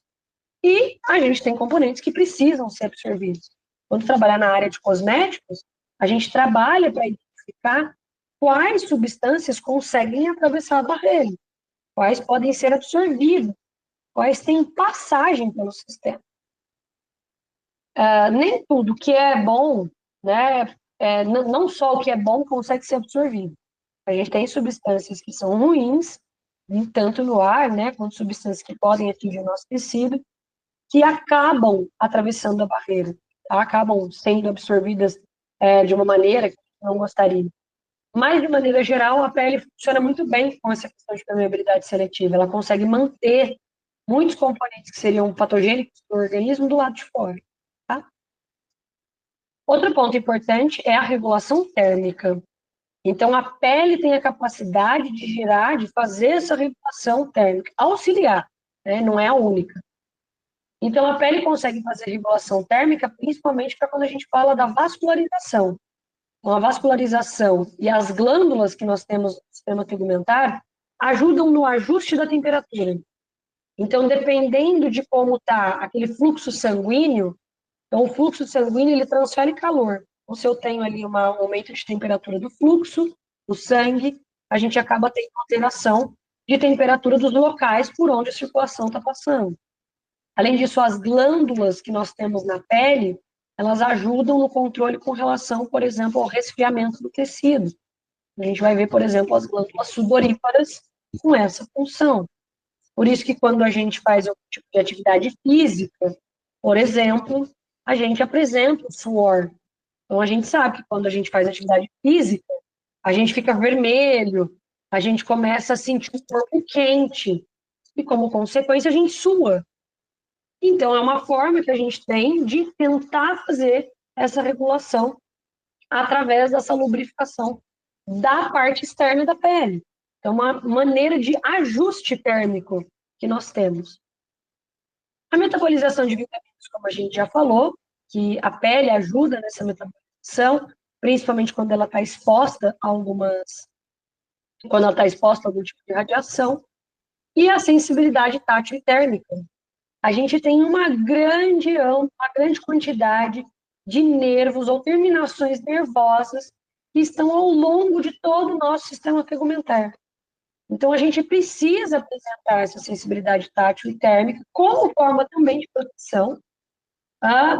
A: E a gente tem componentes que precisam ser absorvidos. Quando trabalhar na área de cosméticos, a gente trabalha para identificar quais substâncias conseguem atravessar a barreira, quais podem ser absorvidas, quais têm passagem pelo sistema. Nem tudo que é bom, né, não só o que é bom consegue ser absorvido. A gente tem substâncias que são ruins, tanto no ar, né, quanto substâncias que podem atingir o nosso tecido, que acabam atravessando a barreira, tá? Acabam sendo absorvidas de uma maneira que não gostaria. Mas, de maneira geral, a pele funciona muito bem com essa questão de permeabilidade seletiva. Ela consegue manter muitos componentes que seriam patogênicos do organismo do lado de fora, tá? Outro ponto importante é a regulação térmica. Então, a pele tem a capacidade de girar, de fazer essa regulação térmica, auxiliar, né? Não é a única. Então, a pele consegue fazer regulação térmica, principalmente para quando a gente fala da vascularização. Então, a vascularização e as glândulas que nós temos no sistema tegumentar ajudam no ajuste da temperatura. Então, dependendo de como está aquele fluxo sanguíneo, então, o fluxo sanguíneo ele transfere calor. Então, se eu tenho ali um aumento de temperatura do fluxo, do sangue, a gente acaba tendo alteração de temperatura dos locais por onde a circulação está passando. Além disso, as glândulas que nós temos na pele, elas ajudam no controle com relação, por exemplo, ao resfriamento do tecido. A gente vai ver, por exemplo, as glândulas sudoríparas com essa função. Por isso que quando a gente faz algum tipo de atividade física, por exemplo, a gente apresenta o suor. Então, a gente sabe que quando a gente faz atividade física, a gente fica vermelho, a gente começa a sentir o corpo quente, e como consequência, a gente sua. Então, é uma forma que a gente tem de tentar fazer essa regulação através dessa lubrificação da parte externa da pele. Então, uma maneira de ajuste térmico que nós temos. A metabolização de vitaminas, como a gente já falou, que a pele ajuda nessa metabolização, principalmente quando ela está exposta a quando ela está exposta a algum tipo de radiação, e a sensibilidade tátil e térmica. A gente tem uma grande quantidade de nervos ou terminações nervosas que estão ao longo de todo o nosso sistema tegumentar. Então, a gente precisa apresentar essa sensibilidade tátil e térmica como forma também de proteção,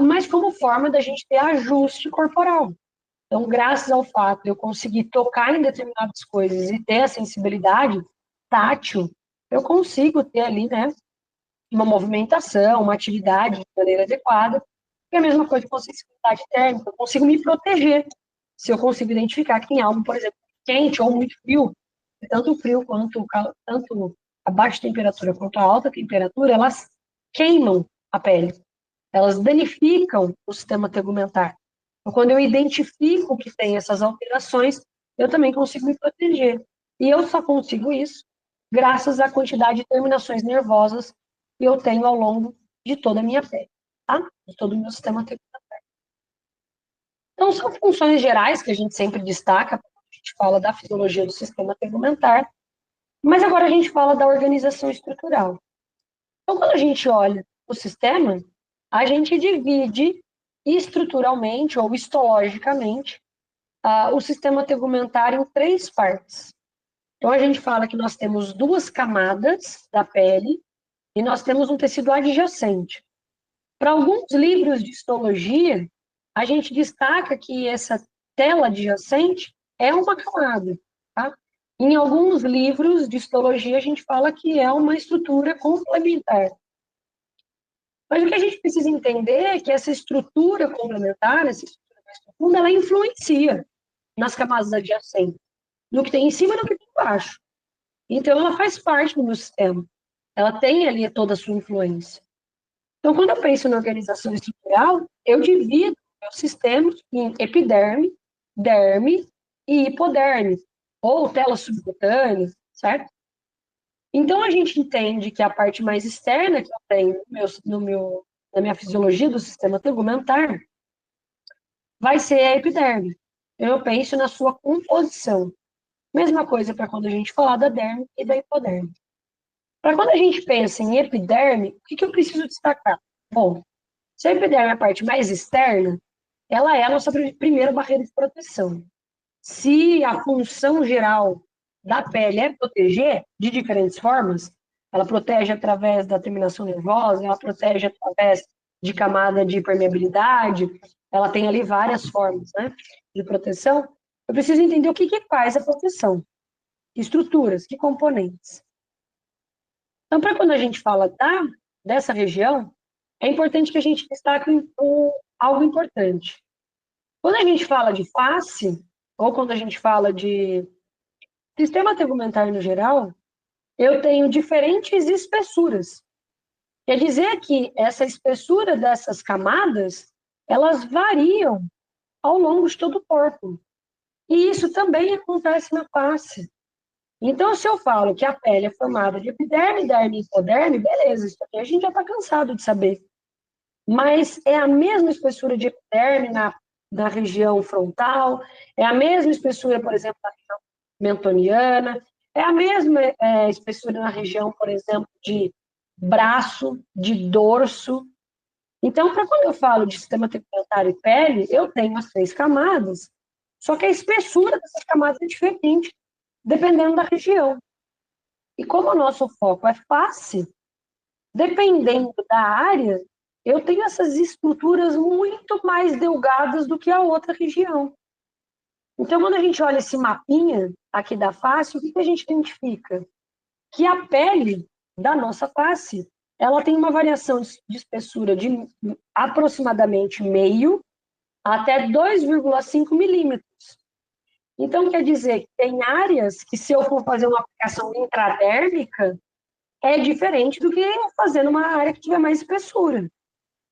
A: mas como forma da gente ter ajuste corporal. Então, graças ao fato de eu conseguir tocar em determinadas coisas e ter a sensibilidade tátil, eu consigo ter ali, né, uma movimentação, uma atividade de maneira adequada, e a mesma coisa com a sensibilidade térmica, eu consigo me proteger, se eu consigo identificar que tem algo, por exemplo, quente ou muito frio, tanto o frio quanto tanto a baixa temperatura quanto a alta temperatura, elas queimam a pele, elas danificam o sistema tegumentar. Então, quando eu identifico que tem essas alterações, eu também consigo me proteger. E eu só consigo isso graças à quantidade de terminações nervosas que eu tenho ao longo de toda a minha pele, tá? De todo o meu sistema tegumentar. Então, são funções gerais que a gente sempre destaca quando a gente fala da fisiologia do sistema tegumentar, mas agora a gente fala da organização estrutural. Então, quando a gente olha o sistema, a gente divide estruturalmente ou histologicamente o sistema tegumentar em 3 partes. Então, a gente fala que nós temos 2 camadas da pele e nós temos um tecido adjacente. Para alguns livros de histologia, a gente destaca que essa tela adjacente é uma camada, tá? Em alguns livros de histologia, a gente fala que é uma estrutura complementar. Mas o que a gente precisa entender é que essa estrutura complementar, essa estrutura mais profunda, ela influencia nas camadas adjacentes, no que tem em cima e no que tem embaixo. Então, ela faz parte do meu sistema. Ela tem ali toda a sua influência. Então, quando eu penso na organização estrutural, eu divido meus sistemas em epiderme, derme e hipoderme, ou tela subcutânea, certo? Então, a gente entende que a parte mais externa que eu tenho na minha fisiologia do sistema tegumentar vai ser a epiderme. Eu penso na sua composição. Mesma coisa para quando a gente falar da derme e da hipoderme. Para quando a gente pensa em epiderme, o que eu preciso destacar? Bom, se a epiderme é a parte mais externa, ela é a nossa primeira barreira de proteção. Se a função geral da pele é proteger de diferentes formas, ela protege através da terminação nervosa, ela protege através de camada de permeabilidade, ela tem ali várias formas, né, de proteção. Eu preciso entender o que faz a proteção. Que estruturas, que componentes. Então, para quando a gente fala dessa região, é importante que a gente destaque algo importante. Quando a gente fala de face, ou quando a gente fala de sistema tegumentar no geral, eu tenho diferentes espessuras. Quer dizer que essa espessura dessas camadas, elas variam ao longo de todo o corpo. E isso também acontece na face. Então, se eu falo que a pele é formada de epiderme, derme e hipoderme, beleza, isso aqui a gente já está cansado de saber. Mas é a mesma espessura de epiderme na região frontal, é a mesma espessura, por exemplo, na região mentoniana, é a mesma espessura na região, por exemplo, de braço, de dorso. Então, para quando eu falo de sistema tegmentar e pele, eu tenho as 3 camadas, só que a espessura dessas camadas é diferente, dependendo da região. E como o nosso foco é face, dependendo da área, eu tenho essas estruturas muito mais delgadas do que a outra região. Então, quando a gente olha esse mapinha aqui da face, o que a gente identifica? Que a pele da nossa face, ela tem uma variação de espessura de aproximadamente meio até 2,5 milímetros. Então, quer dizer que tem áreas que, se eu for fazer uma aplicação intradérmica, é diferente do que fazer numa área que tiver mais espessura.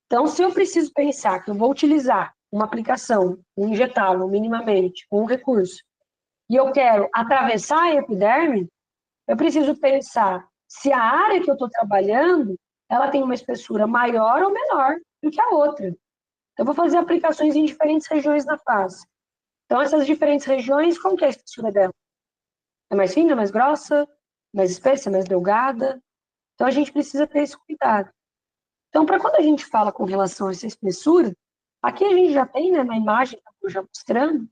A: Então, se eu preciso pensar que eu vou utilizar uma aplicação, um injetável minimamente, com um recurso, e eu quero atravessar a epiderme, eu preciso pensar se a área que eu estou trabalhando, ela tem uma espessura maior ou menor do que a outra. Eu vou fazer aplicações em diferentes regiões da face. Então, essas diferentes regiões, como que é a espessura dela? É mais fina, mais grossa, mais espessa, mais delgada? Então, a gente precisa ter esse cuidado. Então, para quando a gente fala com relação a essa espessura, aqui a gente já tem, né, na imagem que eu estou já mostrando,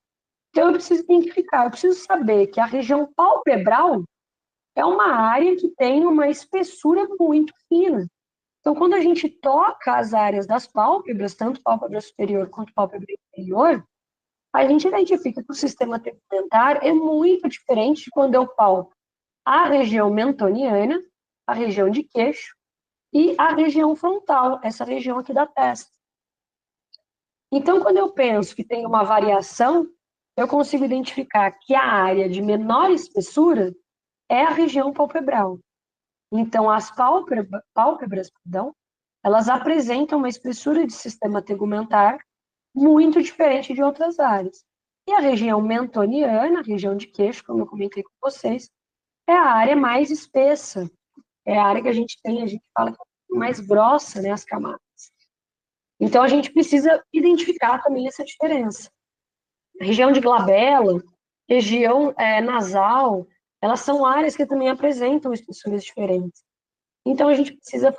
A: então eu preciso identificar, eu preciso saber que a região palpebral é uma área que tem uma espessura muito fina. Então, quando a gente toca as áreas das pálpebras, tanto pálpebra superior quanto pálpebra inferior, a gente identifica que o sistema tegmentar é muito diferente de quando eu palpo a região mentoniana, a região de queixo e a região frontal, essa região aqui da testa. Então, quando eu penso que tem uma variação, eu consigo identificar que a área de menor espessura é a região palpebral. Então, as pálpebras, elas apresentam uma espessura de sistema tegumentar muito diferente de outras áreas. E a região mentoniana, a região de queixo, como eu comentei com vocês, é a área mais espessa. É a área que a gente fala que é mais grossa, né, as camadas. Então, a gente precisa identificar também essa diferença. A região de glabela, região nasal, elas são áreas que também apresentam espessuras diferentes. Então, a gente precisa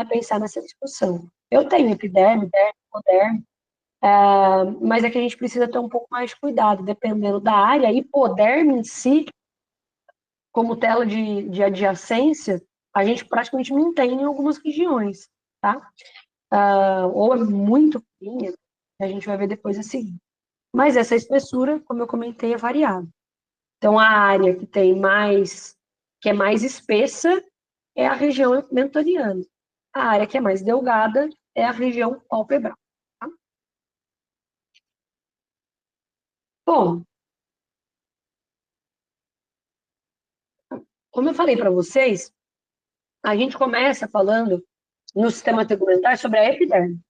A: pensar nessa discussão. Eu tenho epiderme, derme, hipoderme, mas é que a gente precisa ter um pouco mais de cuidado, dependendo da área. A hipoderme em si, como tela de adjacência, a gente praticamente não tem em algumas regiões, tá? Ou é muito fininha, a gente vai ver depois a seguir. Mas essa espessura, como eu comentei, é variável. Então, a área que é mais espessa é a região mentoniana. A área que é mais delgada é a região palpebral. Tá? Bom, como eu falei para vocês, a gente começa falando no sistema tegumentar sobre a epiderme.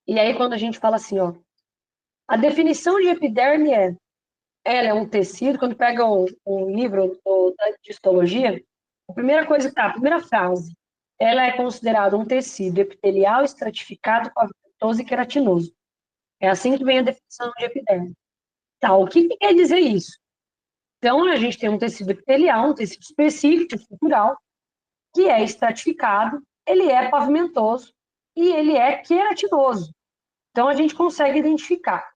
A: E aí, quando a gente fala assim, ó, a definição de epiderme ela é um tecido, quando pega um livro de histologia, a primeira frase, ela é considerada um tecido epitelial estratificado, pavimento e queratinoso. É assim que vem a definição de epiderme. Tá, o que quer dizer isso? Então, a gente tem um tecido epitelial, um tecido específico, estrutural, que é estratificado, ele é pavimentoso e ele é queratinoso. Então, a gente consegue identificar.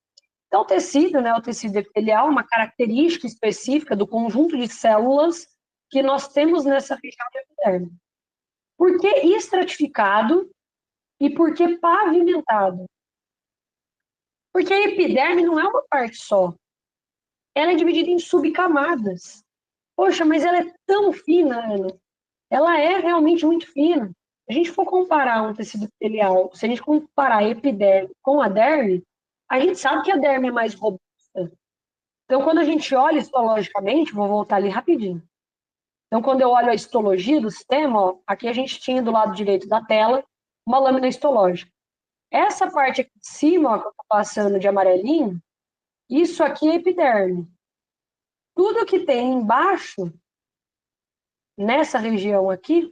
A: Então, o tecido, né, o tecido epitelial, uma característica específica do conjunto de células que nós temos nessa região de epiderme. Por que estratificado e por que pavimentado? Porque a epiderme não é uma parte só. Ela é dividida em subcamadas. Poxa, mas ela é tão fina, Ana. Ela é realmente muito fina. Se a gente for comparar um tecido epitelial, se a gente comparar a epiderme com a derme, a gente sabe que a derme é mais robusta. Então, quando a gente olha histologicamente, vou voltar ali rapidinho. Então, quando eu olho a histologia do sistema, ó, aqui a gente tinha do lado direito da tela uma lâmina histológica. Essa parte aqui de cima, ó, que eu estou passando de amarelinho, isso aqui é epiderme. Tudo que tem embaixo, nessa região aqui,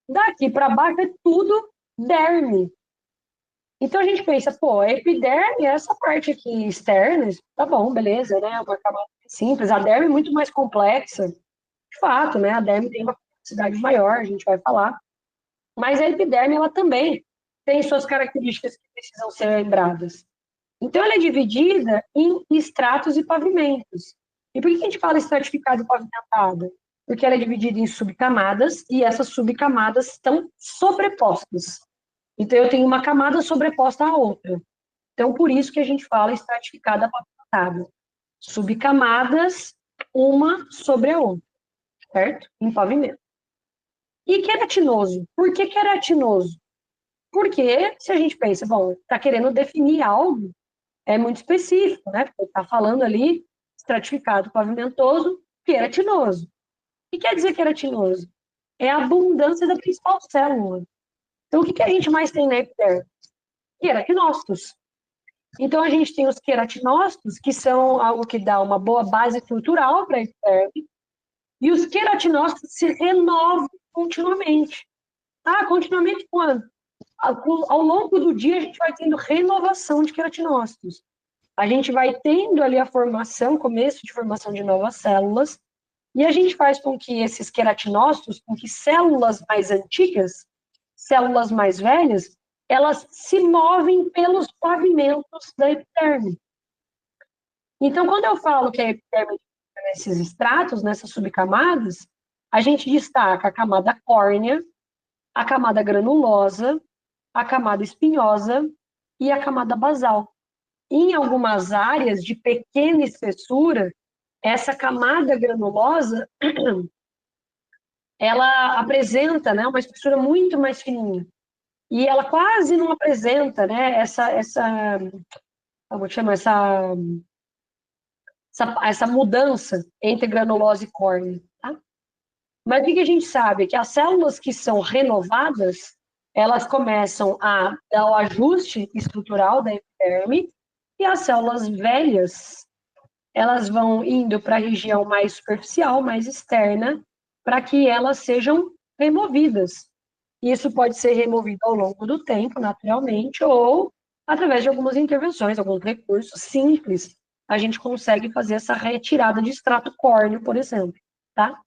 A: daqui para baixo é tudo derme. Então a gente pensa, pô, a epiderme é essa parte aqui externa, tá bom, beleza, né? Uma camada simples. A derme é muito mais complexa, de fato, né? A derme tem uma complexidade maior, a gente vai falar. Mas a epiderme, ela também tem suas características que precisam ser lembradas. Então ela é dividida em estratos e pavimentos. E por que a gente fala estratificado e pavimentado? Porque ela é dividida em subcamadas e essas subcamadas estão sobrepostas. Então, eu tenho uma camada sobreposta à outra. Então, por isso que a gente fala estratificada pavimentada. Subcamadas, uma sobre a outra, certo? Em pavimento. E queratinoso. Por que queratinoso? Porque se a gente pensa, bom, está querendo definir algo, é muito específico, né? Porque está falando ali estratificado pavimentoso, queratinoso. O que quer dizer queratinoso? É a abundância da principal célula. Então, o que a gente mais tem na epiderme? Queratinócitos. Então, a gente tem os queratinócitos, que são algo que dá uma boa base estrutural para a epiderme, e os queratinócitos se renovam continuamente. Ah, continuamente quando? Ao longo do dia, a gente vai tendo renovação de queratinócitos. A gente vai tendo ali a formação, começo de formação de novas células, e a gente faz com que esses queratinócitos, com que células mais antigas, células mais velhas, elas se movem pelos pavimentos da epiderme. Então, quando eu falo que a epiderme é nesses estratos, nessas subcamadas, a gente destaca a camada córnea, a camada granulosa, a camada espinhosa e a camada basal. Em algumas áreas de pequena espessura, essa camada granulosa, ela apresenta, né, uma espessura muito mais fininha. E ela quase não apresenta, né, eu vou chamar essa mudança entre granulose e córnea, tá? Mas o que a gente sabe? Que as células que são renovadas, elas começam a dar o ajuste estrutural da epiderme, e as células velhas, elas vão indo para a região mais superficial, mais externa, para que elas sejam removidas. Isso pode ser removido ao longo do tempo, naturalmente, ou através de algumas intervenções, alguns recursos simples, a gente consegue fazer essa retirada de extrato córneo, por exemplo, tá?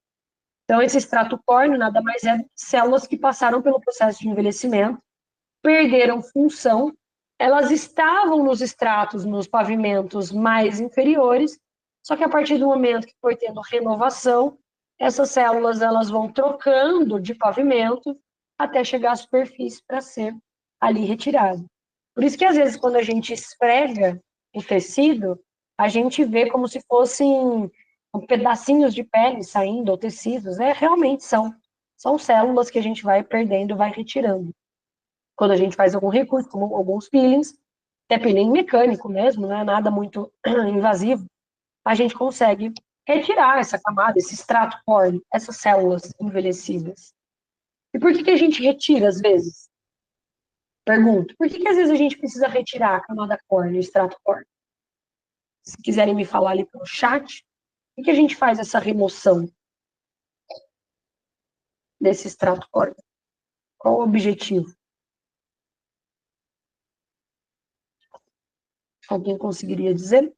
A: Então, esse extrato córneo nada mais é células que passaram pelo processo de envelhecimento, perderam função, elas estavam nos estratos, nos pavimentos mais inferiores, só que a partir do momento que foi tendo renovação, essas células elas vão trocando de pavimento até chegar à superfície para ser ali retirado. Por isso que às vezes quando a gente esfrega o tecido, a gente vê como se fossem pedacinhos de pele saindo, ou tecidos, né? Realmente são células que a gente vai perdendo, vai retirando. Quando a gente faz algum recurso, como alguns peelings, até peeling mecânico mesmo, não é nada muito invasivo, a gente consegue retirar essa camada, esse extrato córneo, essas células envelhecidas. E por que a gente retira às vezes? Pergunto, por que às vezes a gente precisa retirar a camada córnea, o extrato córneo? Se quiserem me falar ali pelo chat, por que a gente faz essa remoção desse extrato córneo? Qual o objetivo? Alguém conseguiria dizer?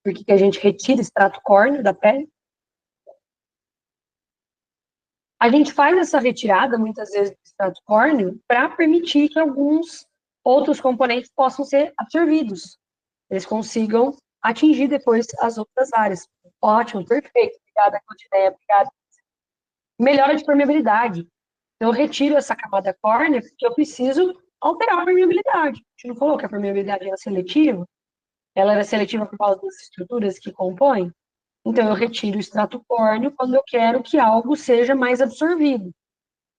A: Por que a gente retira extrato córneo da pele? A gente faz essa retirada, muitas vezes, do extrato córneo para permitir que alguns outros componentes possam ser absorvidos. Eles consigam atingir depois as outras áreas. Ótimo, perfeito. Obrigada, Claudineia. Obrigada. Melhora de permeabilidade. Então, eu retiro essa camada córnea porque eu preciso alterar a permeabilidade. A gente não falou que a permeabilidade era seletiva? ela era seletiva por causa das estruturas que compõem. Então, eu retiro o extrato córneo quando eu quero que algo seja mais absorvido.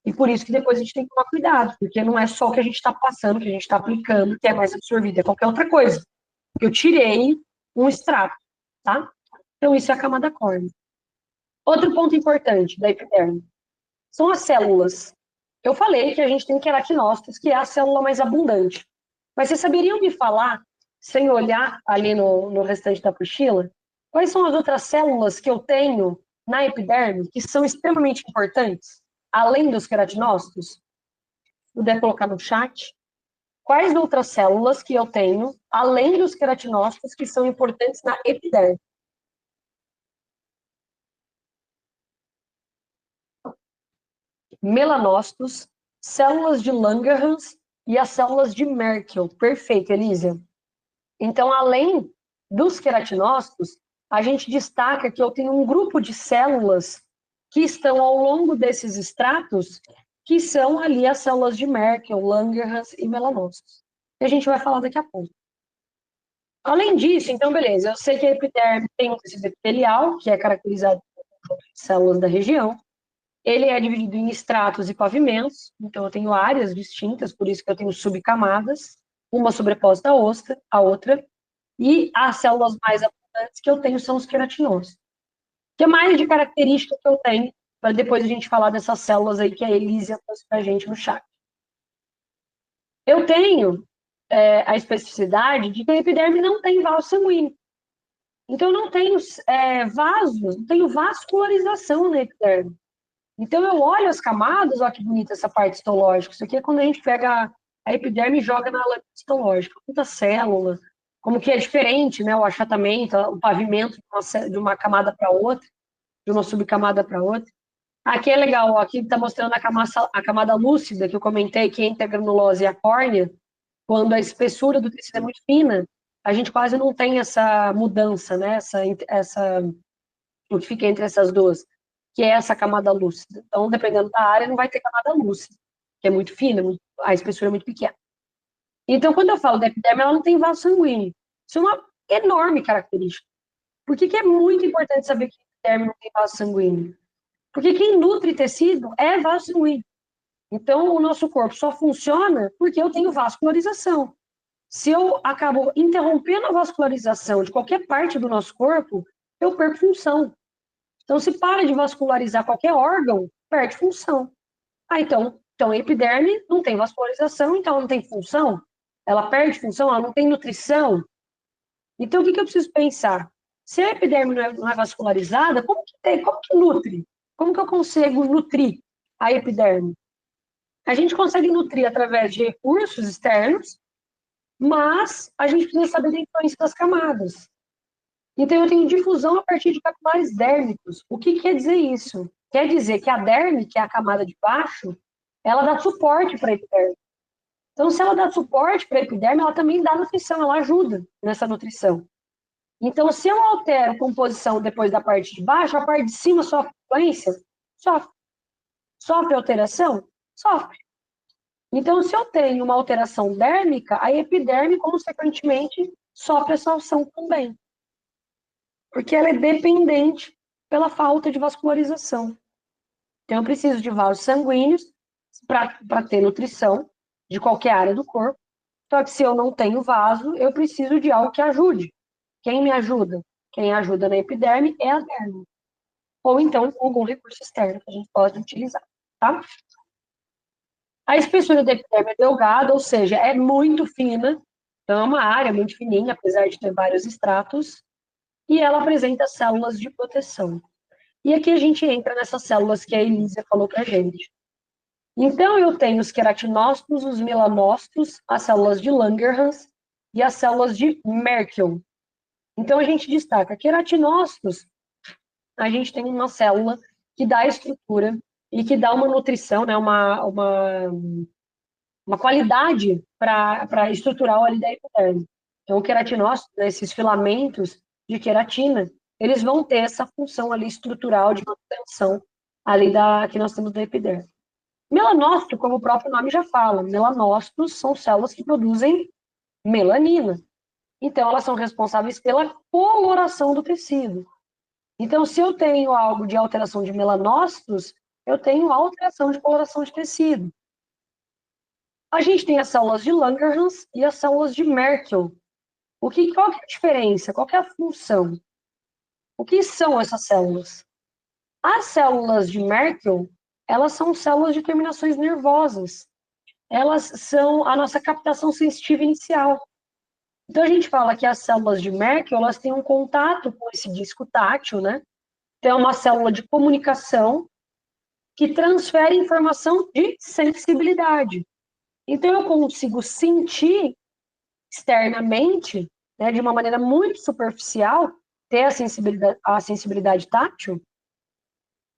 A: E por isso que depois a gente tem que tomar cuidado, porque não é só o que a gente está passando, que a gente está aplicando, que é mais absorvido, é qualquer outra coisa. Eu tirei um extrato, tá? Então, isso é a camada córnea. Outro ponto importante da epiderme são as células. Eu falei que a gente tem queratinócitos, que é a célula mais abundante. Mas vocês saberiam me falar, sem olhar ali no restante da apostila, quais são as outras células que eu tenho na epiderme que são extremamente importantes, além dos queratinócitos? Se puder colocar no chat. Quais outras células que eu tenho, além dos queratinócitos, que são importantes na epiderme? Melanócitos, células de Langerhans e as células de Merkel. Perfeito, Elísia. Então, além dos queratinócitos, a gente destaca que eu tenho um grupo de células que estão ao longo desses estratos, que são ali as células de Merkel, Langerhans e melanócitos. Que a gente vai falar daqui a pouco. Além disso, então, beleza, eu sei que a epiderme tem um tecido epitelial, que é caracterizado por células da região. Ele é dividido em estratos e pavimentos, então eu tenho áreas distintas, por isso que eu tenho subcamadas, uma sobreposta à outra, e as células mais abundantes que eu tenho são os queratinócitos. O que mais de característica que eu tenho, para depois a gente falar dessas células aí que a Elísia trouxe para a gente no chat. Eu tenho a especificidade de que a epiderme não tem vaso sanguíneo. Então, eu não tenho vasos, não tenho vascularização na epiderme. Então, eu olho as camadas, olha que bonita essa parte histológica. Isso aqui é quando a gente pega a epiderme e joga na lâmina histológica. Muita célula, como que é diferente, né? O achatamento, o pavimento de uma camada para outra, de uma subcamada para outra. Aqui é legal, aqui está mostrando a camada lúcida, que eu comentei, que é entre a granulose e a córnea. Quando a espessura do tecido é muito fina, a gente quase não tem essa mudança, né? O que fica entre essas duas, que é essa camada lúcida. Então, dependendo da área, não vai ter camada lúcida, que é muito fina, a espessura é muito pequena. Então, quando eu falo da epiderme, ela não tem vaso sanguíneo. Isso é uma enorme característica. Por que é muito importante saber que a epiderme não tem vaso sanguíneo? Porque quem nutre tecido é vaso sanguíneo. Então, o nosso corpo só funciona porque eu tenho vascularização. Se eu acabo interrompendo a vascularização de qualquer parte do nosso corpo, eu perco função. Então, se para de vascularizar qualquer órgão, perde função. Então a epiderme não tem vascularização, então ela não tem função, ela perde função, ela não tem nutrição. Então, o que eu preciso pensar? Se a epiderme não é vascularizada, como que nutre? Como que eu consigo nutrir a epiderme? A gente consegue nutrir através de recursos externos, mas a gente precisa saber da influência das camadas. Então, eu tenho difusão a partir de capilares dérmicos. O que quer dizer isso? Quer dizer que a derme, que é a camada de baixo, ela dá suporte para a epiderme. Então, se ela dá suporte para a epiderme, ela também dá nutrição, ela ajuda nessa nutrição. Então, se eu altero a composição depois da parte de baixo, a parte de cima sofre influência? Sofre. Sofre alteração? Sofre. Então, se eu tenho uma alteração dérmica, a epiderme, consequentemente, sofre essa ação também. Porque ela é dependente pela falta de vascularização. Então, eu preciso de vasos sanguíneos para ter nutrição de qualquer área do corpo. Só que se eu não tenho vaso, eu preciso de algo que ajude. Quem me ajuda? Quem ajuda na epiderme é a derme. Ou então algum recurso externo que a gente pode utilizar, tá? A espessura da epiderme é delgada, ou seja, é muito fina. Então, é uma área muito fininha, apesar de ter vários estratos. E ela apresenta células de proteção. E aqui a gente entra nessas células que a Elísia falou pra gente. Então, eu tenho os queratinócitos, os melanócitos, as células de Langerhans e as células de Merkel. Então, a gente destaca queratinócitos, a gente tem uma célula que dá estrutura e que dá uma nutrição, né, uma qualidade para estrutural ali da epiderme. Então, o queratinócito, né, esses filamentos de queratina, eles vão ter essa função ali estrutural de manutenção ali que nós temos da epiderme. Melanócito, como o próprio nome já fala, melanócitos são células que produzem melanina. Então, elas são responsáveis pela coloração do tecido. Então, se eu tenho algo de alteração de melanócitos, eu tenho alteração de coloração de tecido. A gente tem as células de Langerhans e as células de Merkel. Qual que é a diferença? Qual que é a função? O que são essas células? As células de Merkel, elas são células de terminações nervosas. Elas são a nossa captação sensitiva inicial. Então, a gente fala que as células de Merkel, elas têm um contato com esse disco tátil, né? Então, é uma célula de comunicação que transfere informação de sensibilidade. Então, eu consigo sentir externamente, né, de uma maneira muito superficial, ter a sensibilidade tátil,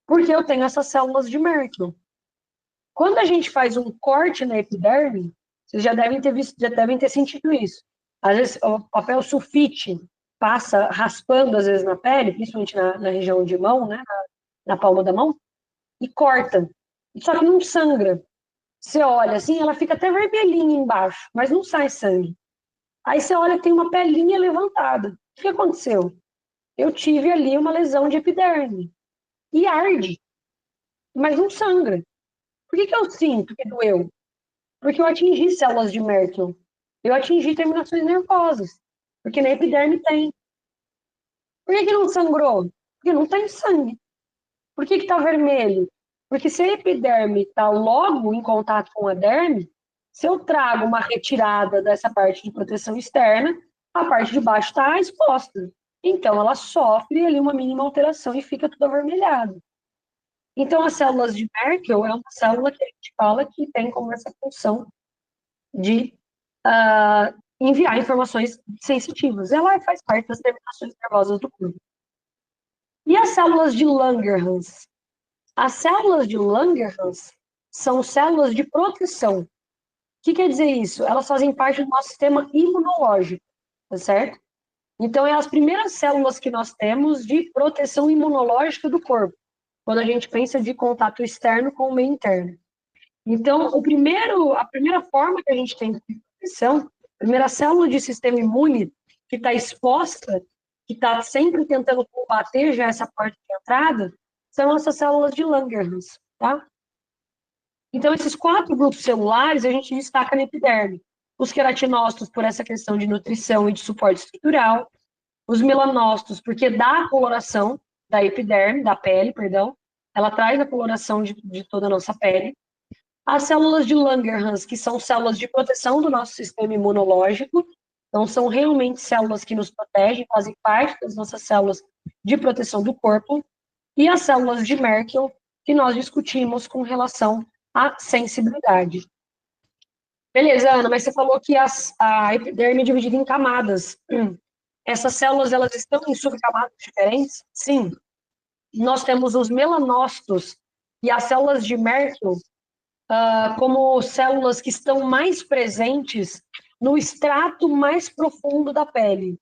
A: porque eu tenho essas células de Merkel. Quando a gente faz um corte na epiderme, vocês já devem ter visto, já devem ter sentido isso. Às vezes, o papel sulfite passa raspando, às vezes, na pele, principalmente na região de mão, né, na palma da mão, e corta. Só que não sangra. Você olha assim, ela fica até vermelhinha embaixo, mas não sai sangue. Aí você olha, tem uma pelinha levantada. O que aconteceu? Eu tive ali uma lesão de epiderme. E arde, mas não sangra. Por que eu sinto que doeu? Porque eu atingi células de Merkel. Eu atingi terminações nervosas. Porque na epiderme tem. Por que não sangrou? Porque não tem sangue. Por que está vermelho? Porque se a epiderme está logo em contato com a derme, se eu trago uma retirada dessa parte de proteção externa, a parte de baixo está exposta. Então, ela sofre ali uma mínima alteração e fica tudo avermelhado. Então, as células de Merkel é uma célula que a gente fala que tem como essa função de enviar informações sensitivas. Ela faz parte das terminações nervosas do corpo. E as células de Langerhans? As células de Langerhans são células de proteção. O que quer dizer isso? Elas fazem parte do nosso sistema imunológico, tá certo? Então, é as primeiras células que nós temos de proteção imunológica do corpo, quando a gente pensa de contato externo com o meio interno. Então, a primeira forma que a gente tem de proteção, a primeira célula de sistema imune que está exposta, que está sempre tentando combater já essa porta de entrada, são essas células de Langerhans, tá? Então, esses 4 grupos celulares a gente destaca na epiderme. Os queratinócitos, por essa questão de nutrição e de suporte estrutural. Os melanócitos, porque dá a coloração da epiderme, da pele, perdão. Ela traz a coloração de toda a nossa pele. As células de Langerhans, que são células de proteção do nosso sistema imunológico. Então, são realmente células que nos protegem, fazem parte das nossas células de proteção do corpo. E as células de Merkel, que nós discutimos com relação à sensibilidade. Beleza, Ana, mas você falou que a epiderme é dividida em camadas. Essas células, elas estão em subcamadas diferentes? Sim. Nós temos os melanócitos e as células de Merkel como células que estão mais presentes no extrato mais profundo da pele.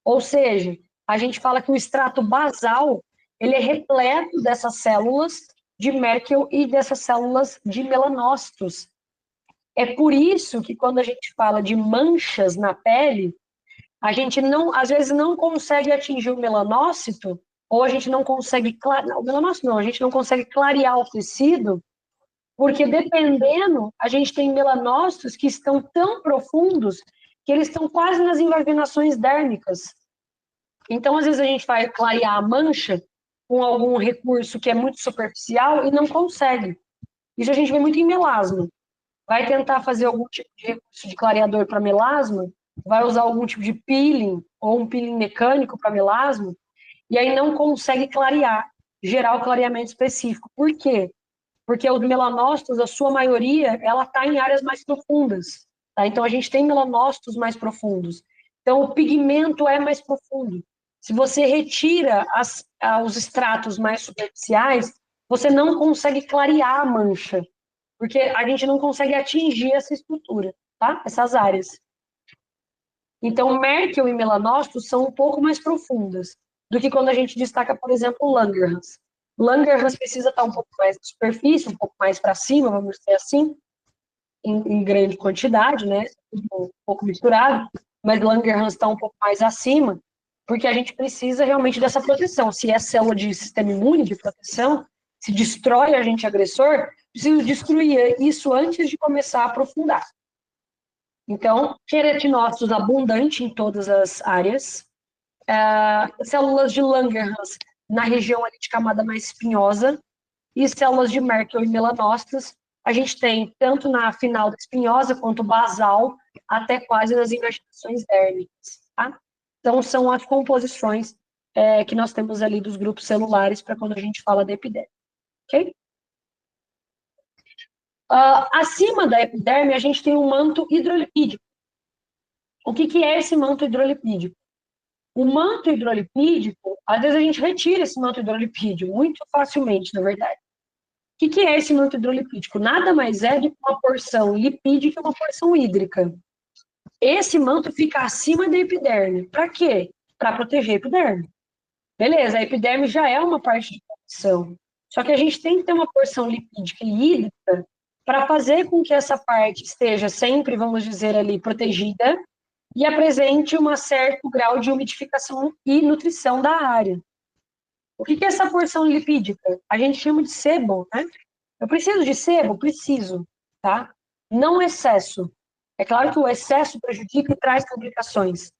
A: Ou seja, a gente fala que o extrato basal, ele é repleto dessas células de Merkel e dessas células de melanócitos. É por isso que quando a gente fala de manchas na pele, a gente não, às vezes não consegue atingir o melanócito, ou a gente não consegue o melanócito não, a gente não consegue clarear o tecido, porque dependendo, a gente tem melanócitos que estão tão profundos que eles estão quase nas invaginações dérmicas. Então, às vezes a gente vai clarear a mancha com algum recurso que é muito superficial e não consegue. Isso a gente vê muito em melasma. Vai tentar fazer algum tipo de recurso de clareador para melasma, vai usar algum tipo de peeling ou um peeling mecânico para melasma, e aí não consegue clarear, gerar o clareamento específico. Por quê? Porque os melanócitos, a sua maioria, ela está em áreas mais profundas. Tá? Então, a gente tem melanócitos mais profundos. Então, o pigmento é mais profundo. Se você retira os estratos mais superficiais, você não consegue clarear a mancha, porque a gente não consegue atingir essa estrutura, tá? Essas áreas. Então, Merkel e melanócitos são um pouco mais profundas do que quando a gente destaca, por exemplo, Langerhans. Langerhans precisa estar um pouco mais na superfície, um pouco mais para cima, vamos dizer assim, em grande quantidade, né? Um pouco misturado. mas Langerhans está um pouco mais acima, porque a gente precisa realmente dessa proteção. Se é célula de sistema imune, de proteção, se destrói agente agressor, preciso destruir isso antes de começar a aprofundar. Então, queratinócitos abundante em todas as áreas, células de Langerhans na região ali de camada mais espinhosa, e células de Merkel e melanócitos, a gente tem tanto na final da espinhosa quanto basal, até quase nas invaginações dérmicas, tá? Então, são as composições que nós temos ali dos grupos celulares para quando a gente fala da epiderme, ok? Acima da epiderme, a gente tem um manto hidrolipídico. O que é esse manto hidrolipídico? O manto hidrolipídico, às vezes a gente retira esse manto hidrolipídico muito facilmente, na verdade. O que é esse manto hidrolipídico? Nada mais é do que uma porção lipídica e uma porção hídrica. Esse manto fica acima da epiderme. Para quê? Para proteger a epiderme. Beleza, a epiderme já é uma parte de proteção. Só que a gente tem que ter uma porção lipídica e hídrica para fazer com que essa parte esteja sempre, vamos dizer ali, protegida e apresente um certo grau de umidificação e nutrição da área. O que é essa porção lipídica? A gente chama de sebo, né? Eu preciso de sebo? Preciso, tá? Não excesso. É claro que o excesso prejudica e traz complicações.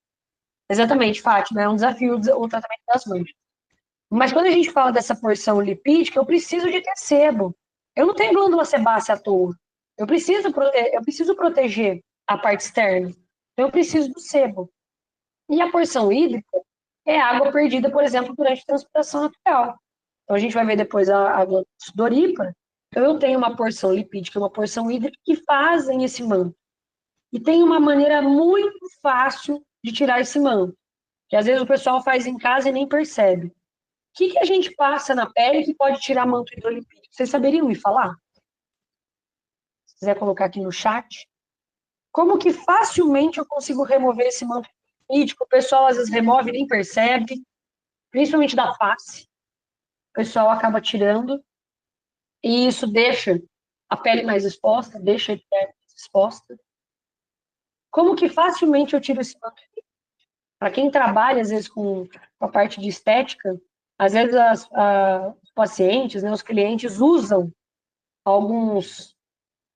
A: Exatamente, Fátima, é um desafio o tratamento das manchas. Mas quando a gente fala dessa porção lipídica, eu preciso de ter sebo. Eu não tenho glândula sebácea à toa. Eu preciso proteger a parte externa. Então, eu preciso do sebo. E a porção hídrica é água perdida, por exemplo, durante a transpiração natural. Então, a gente vai ver depois a glândula sudorípara. Então, eu tenho uma porção lipídica e uma porção hídrica que fazem esse manto. E tem uma maneira muito fácil de tirar esse manto, que às vezes o pessoal faz em casa e nem percebe. O que a gente passa na pele que pode tirar manto hidrolipídico? Vocês saberiam me falar? Se quiser colocar aqui no chat. Como que facilmente eu consigo remover esse manto hidrolipídico? O pessoal às vezes remove e nem percebe, principalmente da face. O pessoal acaba tirando, e isso deixa a pele mais exposta, deixa a epiderme mais exposta. Como que facilmente eu tiro esse manto hidrolipídico? Para quem trabalha, às vezes, com a parte de estética, às vezes os pacientes, né, os clientes usam alguns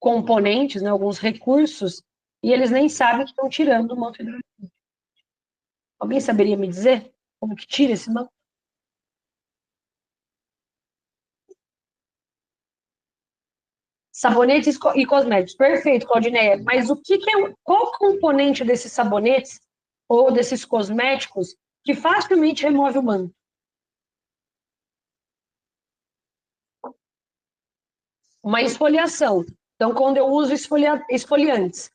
A: componentes, né, alguns recursos, e eles nem sabem que estão tirando o manto hidrolipídico. Alguém saberia me dizer como que tira esse manto? Sabonetes e cosméticos. Perfeito, Claudineia. Mas qual componente desses sabonetes ou desses cosméticos que facilmente remove o manto? Uma esfoliação. Então, quando eu uso esfoliantes,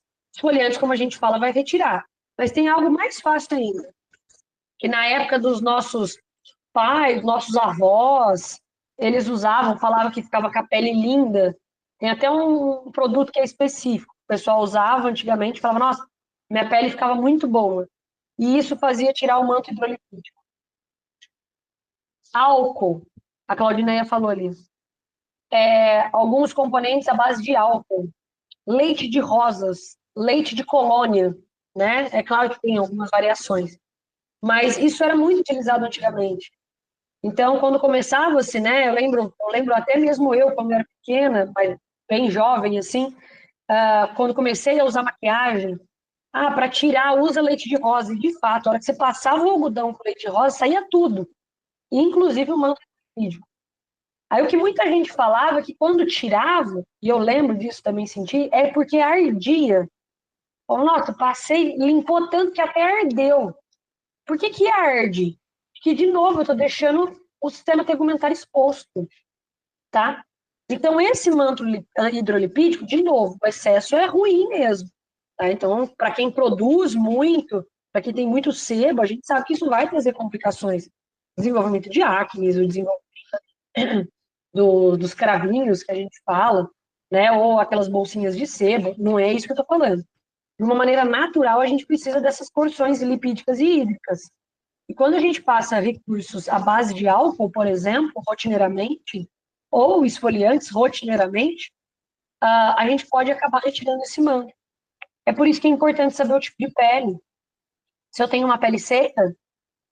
A: como a gente fala, vai retirar. Mas tem algo mais fácil ainda, que na época dos nossos pais, nossos avós, eles usavam, falavam que ficava com a pele linda. Tem até um produto que é específico. O pessoal usava antigamente, falava, nossa, minha pele ficava muito boa. E isso fazia tirar o manto hidrolipídico. Álcool, a Claudineia falou ali. Alguns componentes à base de álcool. Leite de rosas, leite de colônia, né? É claro que tem algumas variações, mas isso era muito utilizado antigamente. Então, quando começava-se, né? Eu lembro até mesmo eu, quando eu era pequena, mas bem jovem, assim, quando comecei a usar maquiagem, para tirar, usa leite de rosa. E, de fato, a hora que você passava o algodão com leite de rosa, saía tudo, inclusive o manto físico. Aí o que muita gente falava é que quando tirava, e eu lembro disso também senti, é porque ardia. Oh, nossa, passei, limpou tanto que até ardeu. Por que arde? Porque, de novo, eu estou deixando o sistema tegumentar exposto, tá? Então, esse manto hidrolipídico, de novo, o excesso é ruim mesmo, tá? Então, para quem produz muito, para quem tem muito sebo, a gente sabe que isso vai trazer complicações. Desenvolvimento de acne, o desenvolvimento dos cravinhos que a gente fala, né? Ou aquelas bolsinhas de sebo, não é isso que eu estou falando. De uma maneira natural, a gente precisa dessas porções lipídicas e hídricas. E quando a gente passa recursos à base de álcool, por exemplo, rotineiramente, ou esfoliantes rotineiramente, a gente pode acabar retirando esse manto. É por isso que é importante saber o tipo de pele. Se eu tenho uma pele seca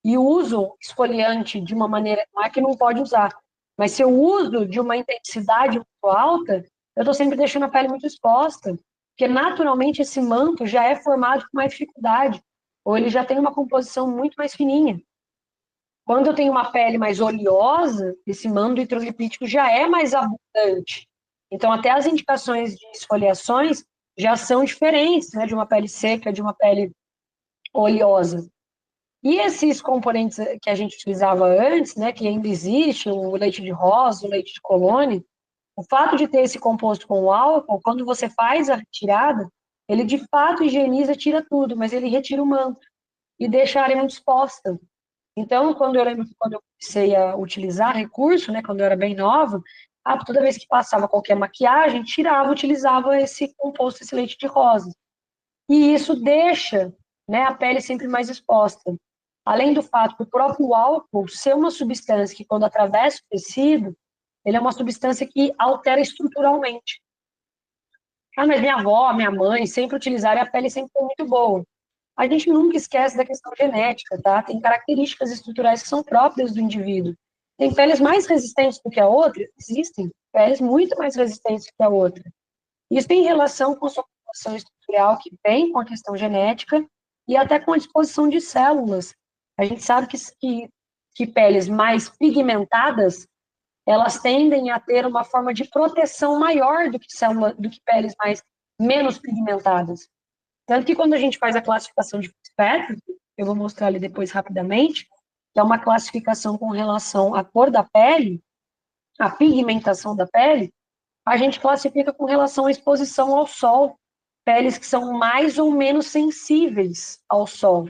A: e uso esfoliante de uma maneira, não é que não pode usar, mas se eu uso de uma intensidade muito alta, eu estou sempre deixando a pele muito exposta, porque naturalmente esse manto já é formado com mais dificuldade, ou ele já tem uma composição muito mais fininha. Quando eu tenho uma pele mais oleosa, esse manto hidrolipídico já é mais abundante. Então, até as indicações de esfoliações já são diferentes, né, de uma pele seca, de uma pele oleosa. E esses componentes que a gente utilizava antes, né, que ainda existe, o leite de rosa, o leite de colônia, o fato de ter esse composto com o álcool, quando você faz a retirada, ele de fato higieniza, tira tudo, mas ele retira o manto e deixa a área muito exposta. Então, quando eu lembro que quando eu comecei a utilizar recurso, né, quando eu era bem nova, toda vez que passava qualquer maquiagem, tirava, utilizava esse composto, esse leite de rosa. E isso deixa, né, a pele sempre mais exposta. Além do fato do próprio álcool ser uma substância que, quando atravessa o tecido, ele é uma substância que altera estruturalmente. Mas minha avó, minha mãe sempre utilizaram e a pele sempre foi muito boa. A gente nunca esquece da questão genética, tá? Tem características estruturais que são próprias do indivíduo. Tem peles mais resistentes do que a outra? Existem peles muito mais resistentes do que a outra. Isso tem relação com a sua composição estrutural, que vem com a questão genética, e até com a disposição de células. A gente sabe que peles mais pigmentadas, elas tendem a ter uma forma de proteção maior do que peles mais menos pigmentadas. Tanto que quando a gente faz a classificação de Fitzpatrick, eu vou mostrar ali depois rapidamente, que é uma classificação com relação à cor da pele, à pigmentação da pele, a gente classifica com relação à exposição ao sol, peles que são mais ou menos sensíveis ao sol.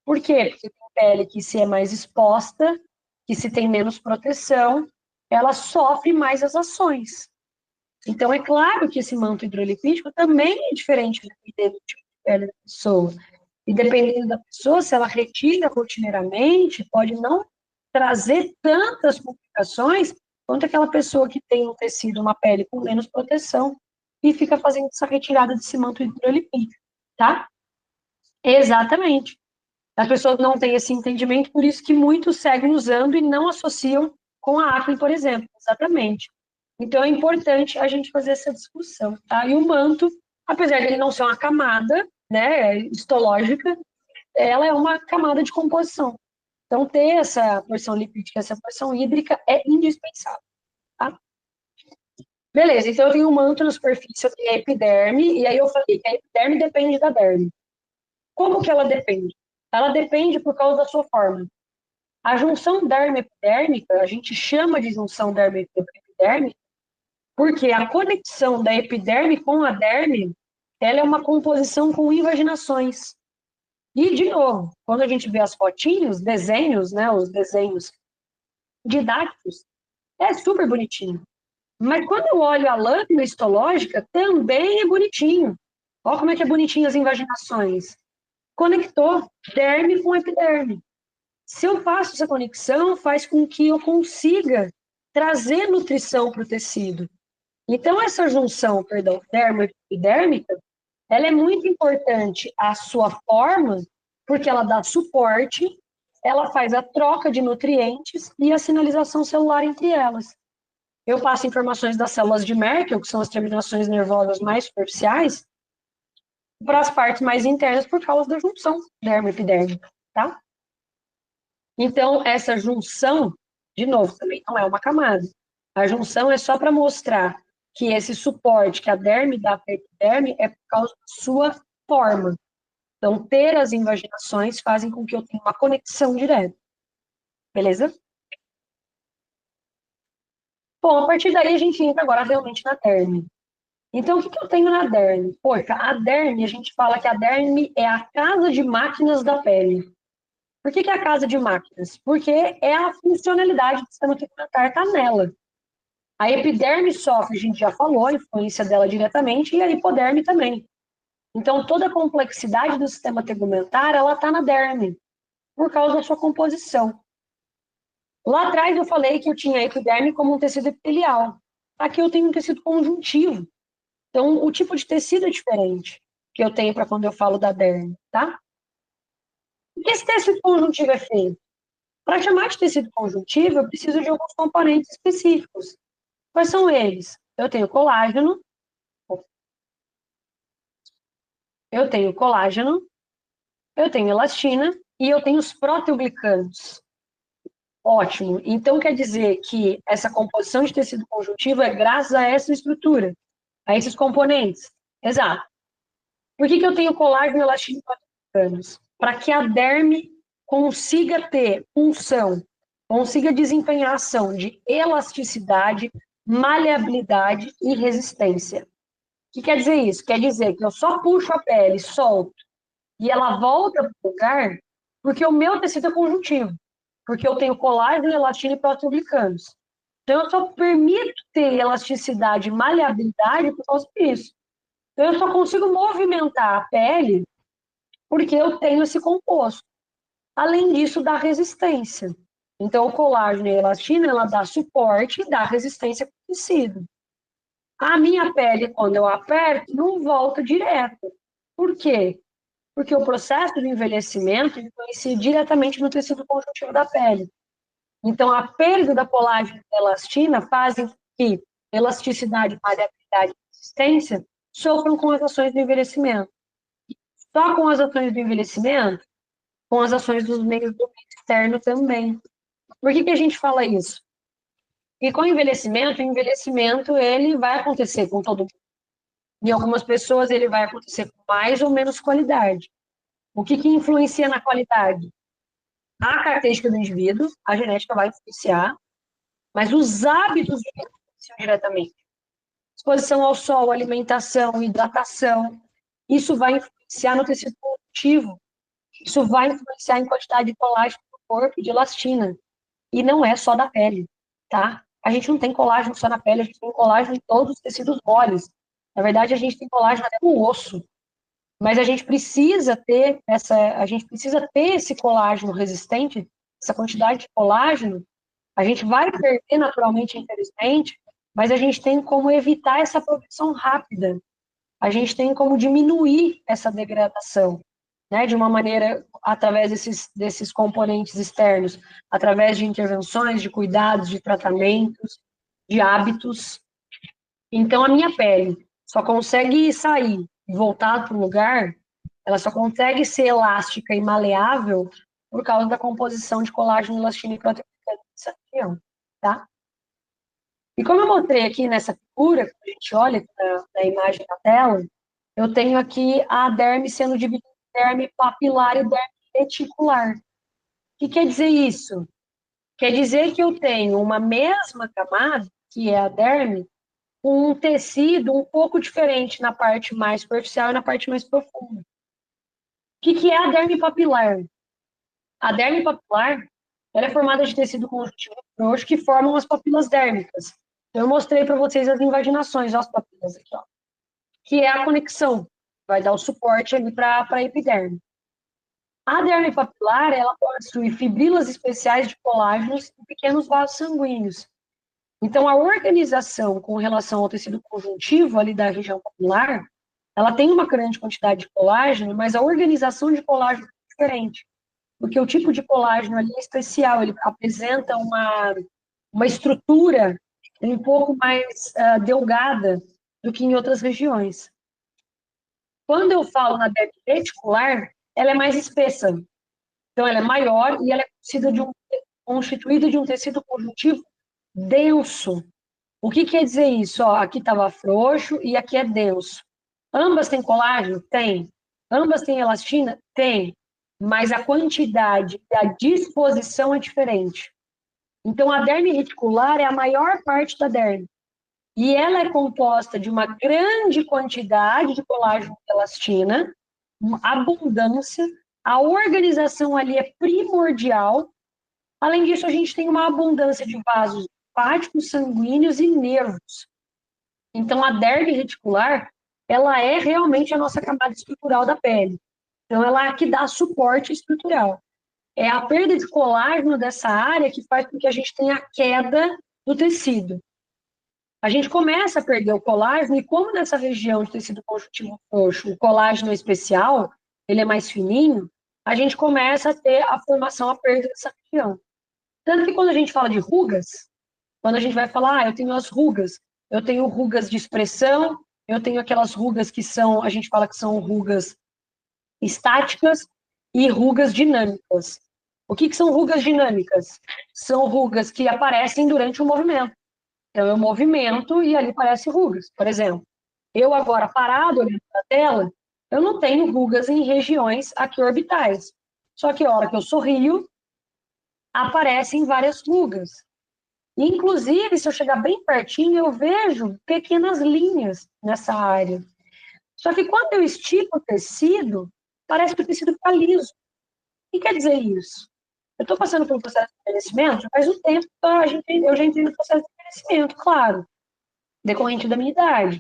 A: Por quê? Porque tem pele que, se é mais exposta, que se tem menos proteção, ela sofre mais as ações. Então, é claro que esse manto hidrolipídico também é diferente dependendo do tipo de pele da pessoa. E dependendo da pessoa, se ela retira rotineiramente, pode não trazer tantas complicações quanto aquela pessoa que tem um tecido, uma pele com menos proteção e fica fazendo essa retirada desse manto hidrolipídico, tá? Exatamente. As pessoas não têm esse entendimento, por isso que muitos seguem usando e não associam com a acne, por exemplo. Exatamente. Então, é importante a gente fazer essa discussão, tá? E o manto, apesar de ele não ser uma camada, né, histológica, ela é uma camada de composição. Então, ter essa porção lipídica, essa porção hídrica é indispensável, tá? Beleza, então eu tenho um manto na superfície, eu tenho a epiderme, e aí eu falei que a epiderme depende da derme. Como que ela depende? Ela depende por causa da sua forma. A junção derme-epidérmica, a gente chama de junção derme-epidérmica, porque a conexão da epiderme com a derme, ela é uma composição com invaginações. E, de novo, quando a gente vê as fotinhos, desenhos, né, os desenhos didáticos, é super bonitinho. Mas quando eu olho a lâmina histológica, também é bonitinho. Olha como é que é bonitinho as invaginações. Conectou derme com epiderme. Se eu faço essa conexão, faz com que eu consiga trazer nutrição para o tecido. Então, essa junção, perdão, dermo-epidérmica, ela é muito importante a sua forma, porque ela dá suporte, ela faz a troca de nutrientes e a sinalização celular entre elas. Eu passo informações das células de Merkel, que são as terminações nervosas mais superficiais, para as partes mais internas por causa da junção dermo-epidérmica, tá? Então, essa junção, de novo, também não é uma camada. A junção é só para mostrar que esse suporte que a derme dá para a epiderme é por causa da sua forma. Então, ter as invaginações fazem com que eu tenha uma conexão direta. Beleza? Bom, a partir daí a gente entra agora realmente na derme. Então, o que eu tenho na derme? Poxa, a derme, a gente fala que a derme é a casa de máquinas da pele. Por que é a casa de máquinas? Porque é a funcionalidade do sistema tegmentar está nela. A epiderme sofre, a gente já falou, a influência dela diretamente, e a hipoderme também. Então, toda a complexidade do sistema tegumentar, ela está na derme, por causa da sua composição. Lá atrás eu falei que eu tinha a epiderme como um tecido epitelial. Aqui eu tenho um tecido conjuntivo. Então, o tipo de tecido é diferente que eu tenho para quando eu falo da derme, tá? Por que esse tecido conjuntivo é feito? Para chamar de tecido conjuntivo, eu preciso de alguns componentes específicos. Quais são eles? Eu tenho colágeno, eu tenho elastina e eu tenho os proteoglicanos. Ótimo. Então, quer dizer que essa composição de tecido conjuntivo é graças a essa estrutura, a esses componentes. Exato. Por que eu tenho colágeno, elastina e proteoglicanos? Para que a derme consiga ter função, consiga desempenhar ação de elasticidade, maleabilidade e resistência. O que quer dizer isso? Quer dizer que eu só puxo a pele, solto, e ela volta para o lugar porque o meu tecido é conjuntivo, porque eu tenho colágeno, elastina e proteoglicanos. Então, eu só permito ter elasticidade e maleabilidade por causa disso. Então, eu só consigo movimentar a pele porque eu tenho esse composto. Além disso, dá resistência. Então, o colágeno e a elastina, ela dá suporte e dá resistência para o tecido. A minha pele, quando eu aperto, não volta direto. Por quê? Porque o processo de envelhecimento influencia diretamente no tecido conjuntivo da pele. Então, a perda da colágeno e da elastina fazem que elasticidade, maleabilidade e resistência sofram com as ações do envelhecimento. Só com as ações do envelhecimento, com as ações dos meios do meio externo também. Por que a gente fala isso? E com o envelhecimento ele vai acontecer com todo mundo. Em algumas pessoas ele vai acontecer com mais ou menos qualidade. O que influencia na qualidade? A característica do indivíduo, a genética vai influenciar, mas os hábitos influenciam diretamente. Exposição ao sol, alimentação, hidratação, isso vai influenciar no tecido conjuntivo, isso vai influenciar em quantidade de colágeno do corpo e de elastina. E não é só da pele, tá? A gente não tem colágeno só na pele, a gente tem colágeno em todos os tecidos moles. Na verdade, a gente tem colágeno até no osso. Mas a gente precisa ter esse colágeno resistente, essa quantidade de colágeno. A gente vai perder naturalmente, infelizmente, mas a gente tem como evitar essa progressão rápida. A gente tem como diminuir essa degradação, né, de uma maneira, através desses componentes externos, através de intervenções, de cuidados, de tratamentos, de hábitos. Então, a minha pele só consegue sair e voltar para o lugar, ela só consegue ser elástica e maleável por causa da composição de colágeno, elastina e proteína dessa região, tá? E como eu mostrei aqui nessa figura, que a gente olha na imagem da tela, eu tenho aqui a derme sendo dividida em derme papilar e derme reticular. O que quer dizer isso? Quer dizer que eu tenho uma mesma camada, que é a derme, com um tecido um pouco diferente na parte mais superficial e na parte mais profunda. O que é a derme papilar? A derme papilar ela é formada de tecido conjuntivo frouxo que formam as papilas dérmicas. Eu mostrei para vocês as invaginações, as papilas aqui, ó, que é a conexão, vai dar o suporte ali para a epiderme. A derme papilar, ela possui fibrilas especiais de colágenos e pequenos vasos sanguíneos. Então, a organização com relação ao tecido conjuntivo ali da região papilar, ela tem uma grande quantidade de colágeno, mas a organização de colágeno é diferente, porque o tipo de colágeno ali é especial, ele apresenta uma estrutura um pouco mais delgada do que em outras regiões. Quando eu falo na derme reticular, ela é mais espessa. Então, ela é maior e ela é constituída de um tecido conjuntivo denso. O que quer dizer isso? Ó, aqui estava frouxo e aqui é denso. Ambas têm colágeno? Tem. Ambas têm elastina? Tem. Mas a quantidade e a disposição é diferente. Então, a derme reticular é a maior parte da derme. E ela é composta de uma grande quantidade de colágeno e elastina, uma abundância, a organização ali é primordial. Além disso, a gente tem uma abundância de vasos linfáticos, sanguíneos e nervos. Então, a derme reticular, ela é realmente a nossa camada estrutural da pele. Então, ela é a que dá suporte estrutural. É a perda de colágeno dessa área que faz com que a gente tenha a queda do tecido. A gente começa a perder o colágeno e como nessa região de tecido conjuntivo frouxo, o colágeno é especial, ele é mais fininho, a gente começa a ter a formação, a perda dessa região. Tanto que quando a gente fala de rugas, quando a gente vai falar, eu tenho as rugas, eu tenho rugas de expressão, eu tenho aquelas rugas que são, a gente fala que são rugas estáticas e rugas dinâmicas. O que são rugas dinâmicas? São rugas que aparecem durante o movimento. Então, eu movimento e ali aparecem rugas. Por exemplo, eu agora parado olhando para a tela, eu não tenho rugas em regiões aqui orbitais. Só que a hora que eu sorrio, aparecem várias rugas. Inclusive, se eu chegar bem pertinho, eu vejo pequenas linhas nessa área. Só que quando eu estico o tecido, parece que o tecido está liso. O que quer dizer isso? Eu estou passando pelo processo de envelhecimento, já faz um tempo que eu já entrei no processo de envelhecimento, claro, decorrente da minha idade.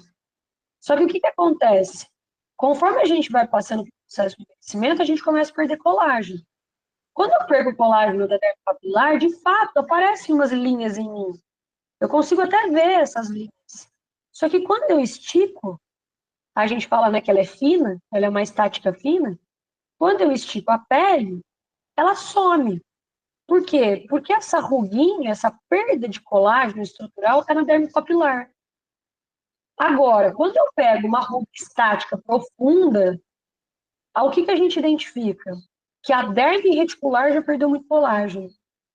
A: Só que o que acontece? Conforme a gente vai passando pelo processo de envelhecimento, a gente começa a perder colágeno. Quando eu perco o colágeno da derme papilar, de fato, aparecem umas linhas em mim. Eu consigo até ver essas linhas. Só que quando eu estico, a gente fala, né, que ela é fina, ela é uma estática fina. Quando eu estico a pele, ela some. Por quê? Porque essa ruguinha, essa perda de colágeno estrutural está na derme papilar. Agora, quando eu pego uma ruga estática profunda, ao que a gente identifica? Que a derme reticular já perdeu muito colágeno.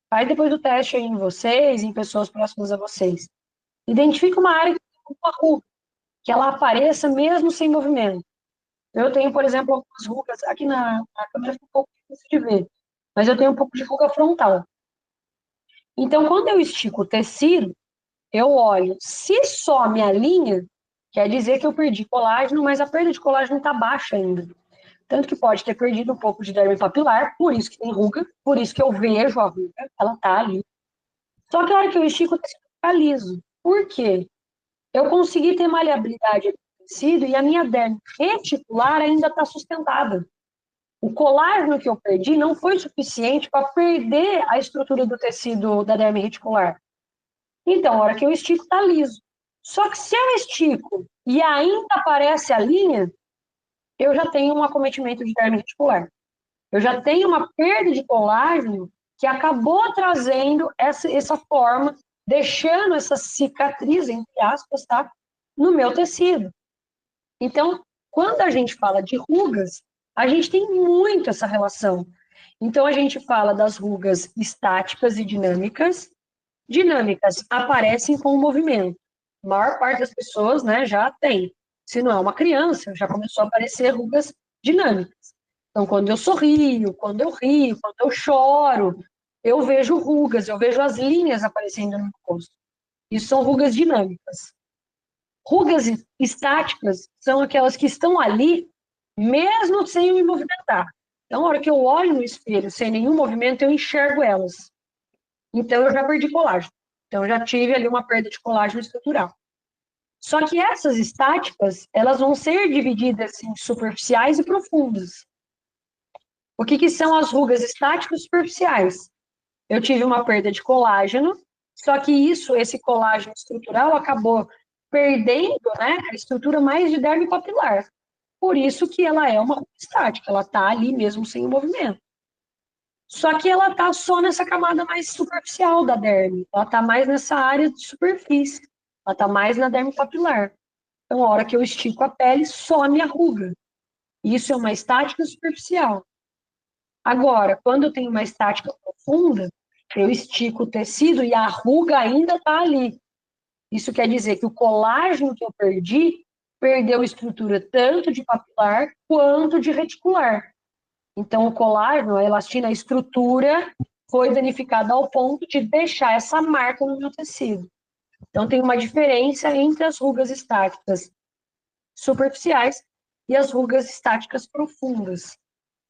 A: Faz depois do teste aí em vocês, em pessoas próximas a vocês. Identifica uma área que tem uma ruga, que ela apareça mesmo sem movimento. Eu tenho, por exemplo, algumas rugas, aqui na câmera fica um pouco difícil de ver, mas eu tenho um pouco de ruga frontal. Então, quando eu estico o tecido, eu olho, se some a linha, quer dizer que eu perdi colágeno, mas a perda de colágeno está baixa ainda. Tanto que pode ter perdido um pouco de derme papilar, por isso que tem ruga, por isso que eu vejo a ruga, ela tá ali. Só que a hora que eu estico, o tecido fica liso. Por quê? Eu consegui ter maleabilidade do tecido e a minha derme reticular ainda está sustentada. O colágeno que eu perdi não foi suficiente para perder a estrutura do tecido da derme reticular. Então, a hora que eu estico, está liso. Só que se eu estico e ainda aparece a linha, eu já tenho um acometimento de derme reticular. Eu já tenho uma perda de colágeno que acabou trazendo essa forma, deixando essa cicatriz, entre aspas, tá, no meu tecido. Então, quando a gente fala de rugas, a gente tem muito essa relação. Então, a gente fala das rugas estáticas e dinâmicas. Dinâmicas aparecem com o movimento. A maior parte das pessoas, né, já tem. Se não é uma criança, já começou a aparecer rugas dinâmicas. Então, quando eu sorrio, quando eu rio, quando eu choro, eu vejo rugas, eu vejo as linhas aparecendo no meu rosto. Isso são rugas dinâmicas. Rugas estáticas são aquelas que estão ali, mesmo sem eu me movimentar. Então, na hora que eu olho no espelho sem nenhum movimento, eu enxergo elas. Então, eu já perdi colágeno. Então, eu já tive ali uma perda de colágeno estrutural. Só que essas estáticas, elas vão ser divididas em superficiais e profundas. O que são as rugas estáticas e superficiais? Eu tive uma perda de colágeno, só que esse colágeno estrutural acabou perdendo, né, a estrutura mais de derme papilar. Por isso que ela é uma ruga estática, ela está ali mesmo sem o movimento. Só que ela está só nessa camada mais superficial da derme, ela está mais nessa área de superfície, ela está mais na derme papilar. Então, a hora que eu estico a pele, some a ruga. Isso é uma estática superficial. Agora, quando eu tenho uma estática profunda, eu estico o tecido e a ruga ainda está ali. Isso quer dizer que o colágeno que eu perdi, perdeu estrutura tanto de papilar quanto de reticular. Então, o colágeno, a elastina, a estrutura foi danificada ao ponto de deixar essa marca no meu tecido. Então, tem uma diferença entre as rugas estáticas superficiais e as rugas estáticas profundas.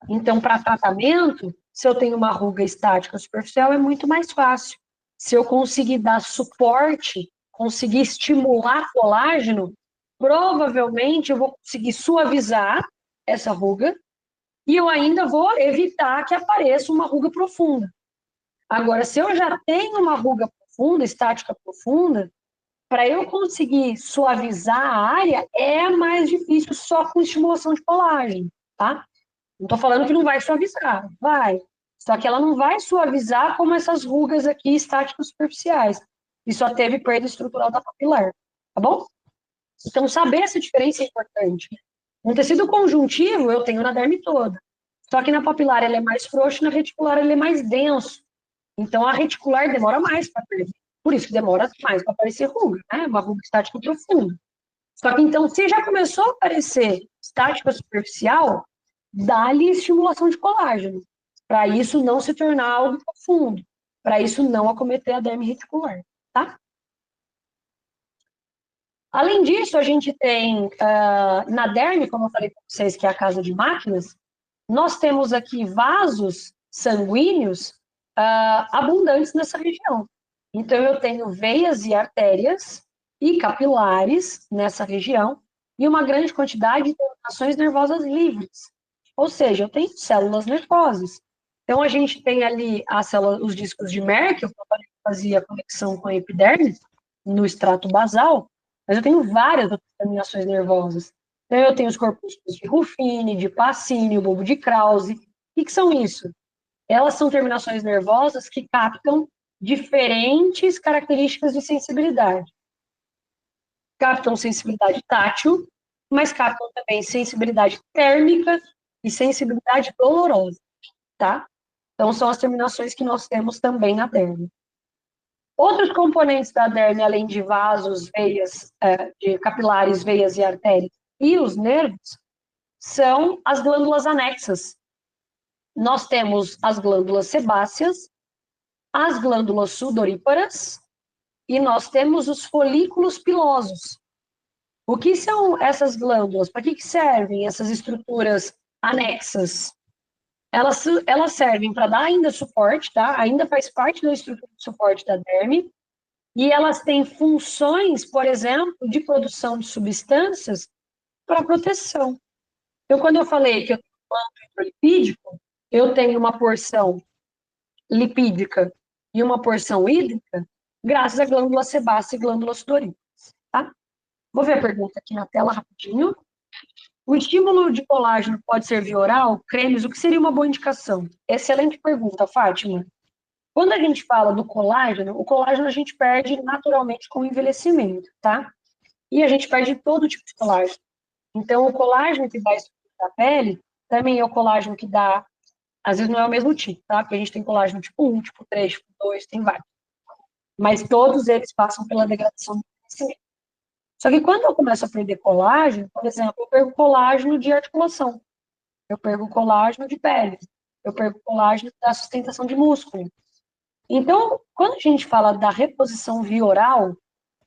A: Então, para tratamento, se eu tenho uma ruga estática superficial, é muito mais fácil. Se eu conseguir dar suporte, conseguir estimular colágeno, provavelmente eu vou conseguir suavizar essa ruga e eu ainda vou evitar que apareça uma ruga profunda. Agora, se eu já tenho uma ruga profunda, estática profunda, para eu conseguir suavizar a área, é mais difícil só com estimulação de colágeno, tá? Não estou falando que não vai suavizar, vai. Só que ela não vai suavizar como essas rugas aqui estáticas superficiais. E só teve perda estrutural da papilar, tá bom? Então, saber essa diferença é importante. Um tecido conjuntivo eu tenho na derme toda. Só que na papilar ele é mais frouxo, na reticular ele é mais denso. Então, a reticular demora mais para perder. Por isso que demora mais para aparecer ruga, né? Uma ruga estática profunda. Só que, então, se já começou a aparecer estática superficial, dá-lhe estimulação de colágeno, para isso não se tornar algo profundo, para isso não acometer a derme reticular, tá? Além disso, a gente tem na derme, como eu falei para vocês, que é a casa de máquinas, nós temos aqui vasos sanguíneos abundantes nessa região. Então, eu tenho veias e artérias e capilares nessa região e uma grande quantidade de terminações nervosas livres. Ou seja, eu tenho células nervosas. Então, a gente tem ali os discos de Merkel, que eu fazia conexão com a epiderme, no estrato basal, mas eu tenho várias outras terminações nervosas. Então, eu tenho os corpúsculos de Ruffini, de Pacini, o bulbo de Krause. O que são isso? Elas são terminações nervosas que captam diferentes características de sensibilidade. Captam sensibilidade tátil, mas captam também sensibilidade térmica e sensibilidade dolorosa, tá? Então, são as terminações que nós temos também na derme. Outros componentes da derme, além de vasos, veias, de capilares, veias e artérias, e os nervos, são as glândulas anexas. Nós temos as glândulas sebáceas, as glândulas sudoríparas, e nós temos os folículos pilosos. O que são essas glândulas? Para que servem essas estruturas anexas? Elas servem para dar ainda suporte, tá? Ainda faz parte da estrutura de suporte da derme, e elas têm funções, por exemplo, de produção de substâncias para proteção. Então, quando eu falei que eu tenho um manto hidrolipídico, eu tenho uma porção lipídica e uma porção hídrica, graças à glândula sebácea e glândula sudorípara, tá? Vou ver a pergunta aqui na tela rapidinho. O estímulo de colágeno pode ser via oral? Cremes, o que seria uma boa indicação? Excelente pergunta, Fátima. Quando a gente fala do colágeno, o colágeno a gente perde naturalmente com o envelhecimento, tá? E a gente perde todo tipo de colágeno. Então, o colágeno que dá a estrutura da pele também é o colágeno que dá, às vezes não é o mesmo tipo, tá? Porque a gente tem colágeno tipo 1, tipo 3, tipo 2, tem vários. Mas todos eles passam pela degradação do envelhecimento. Só que quando eu começo a perder colágeno, por exemplo, eu perco colágeno de articulação, eu perco colágeno de pele, eu perco colágeno da sustentação de músculo. Então, quando a gente fala da reposição via oral,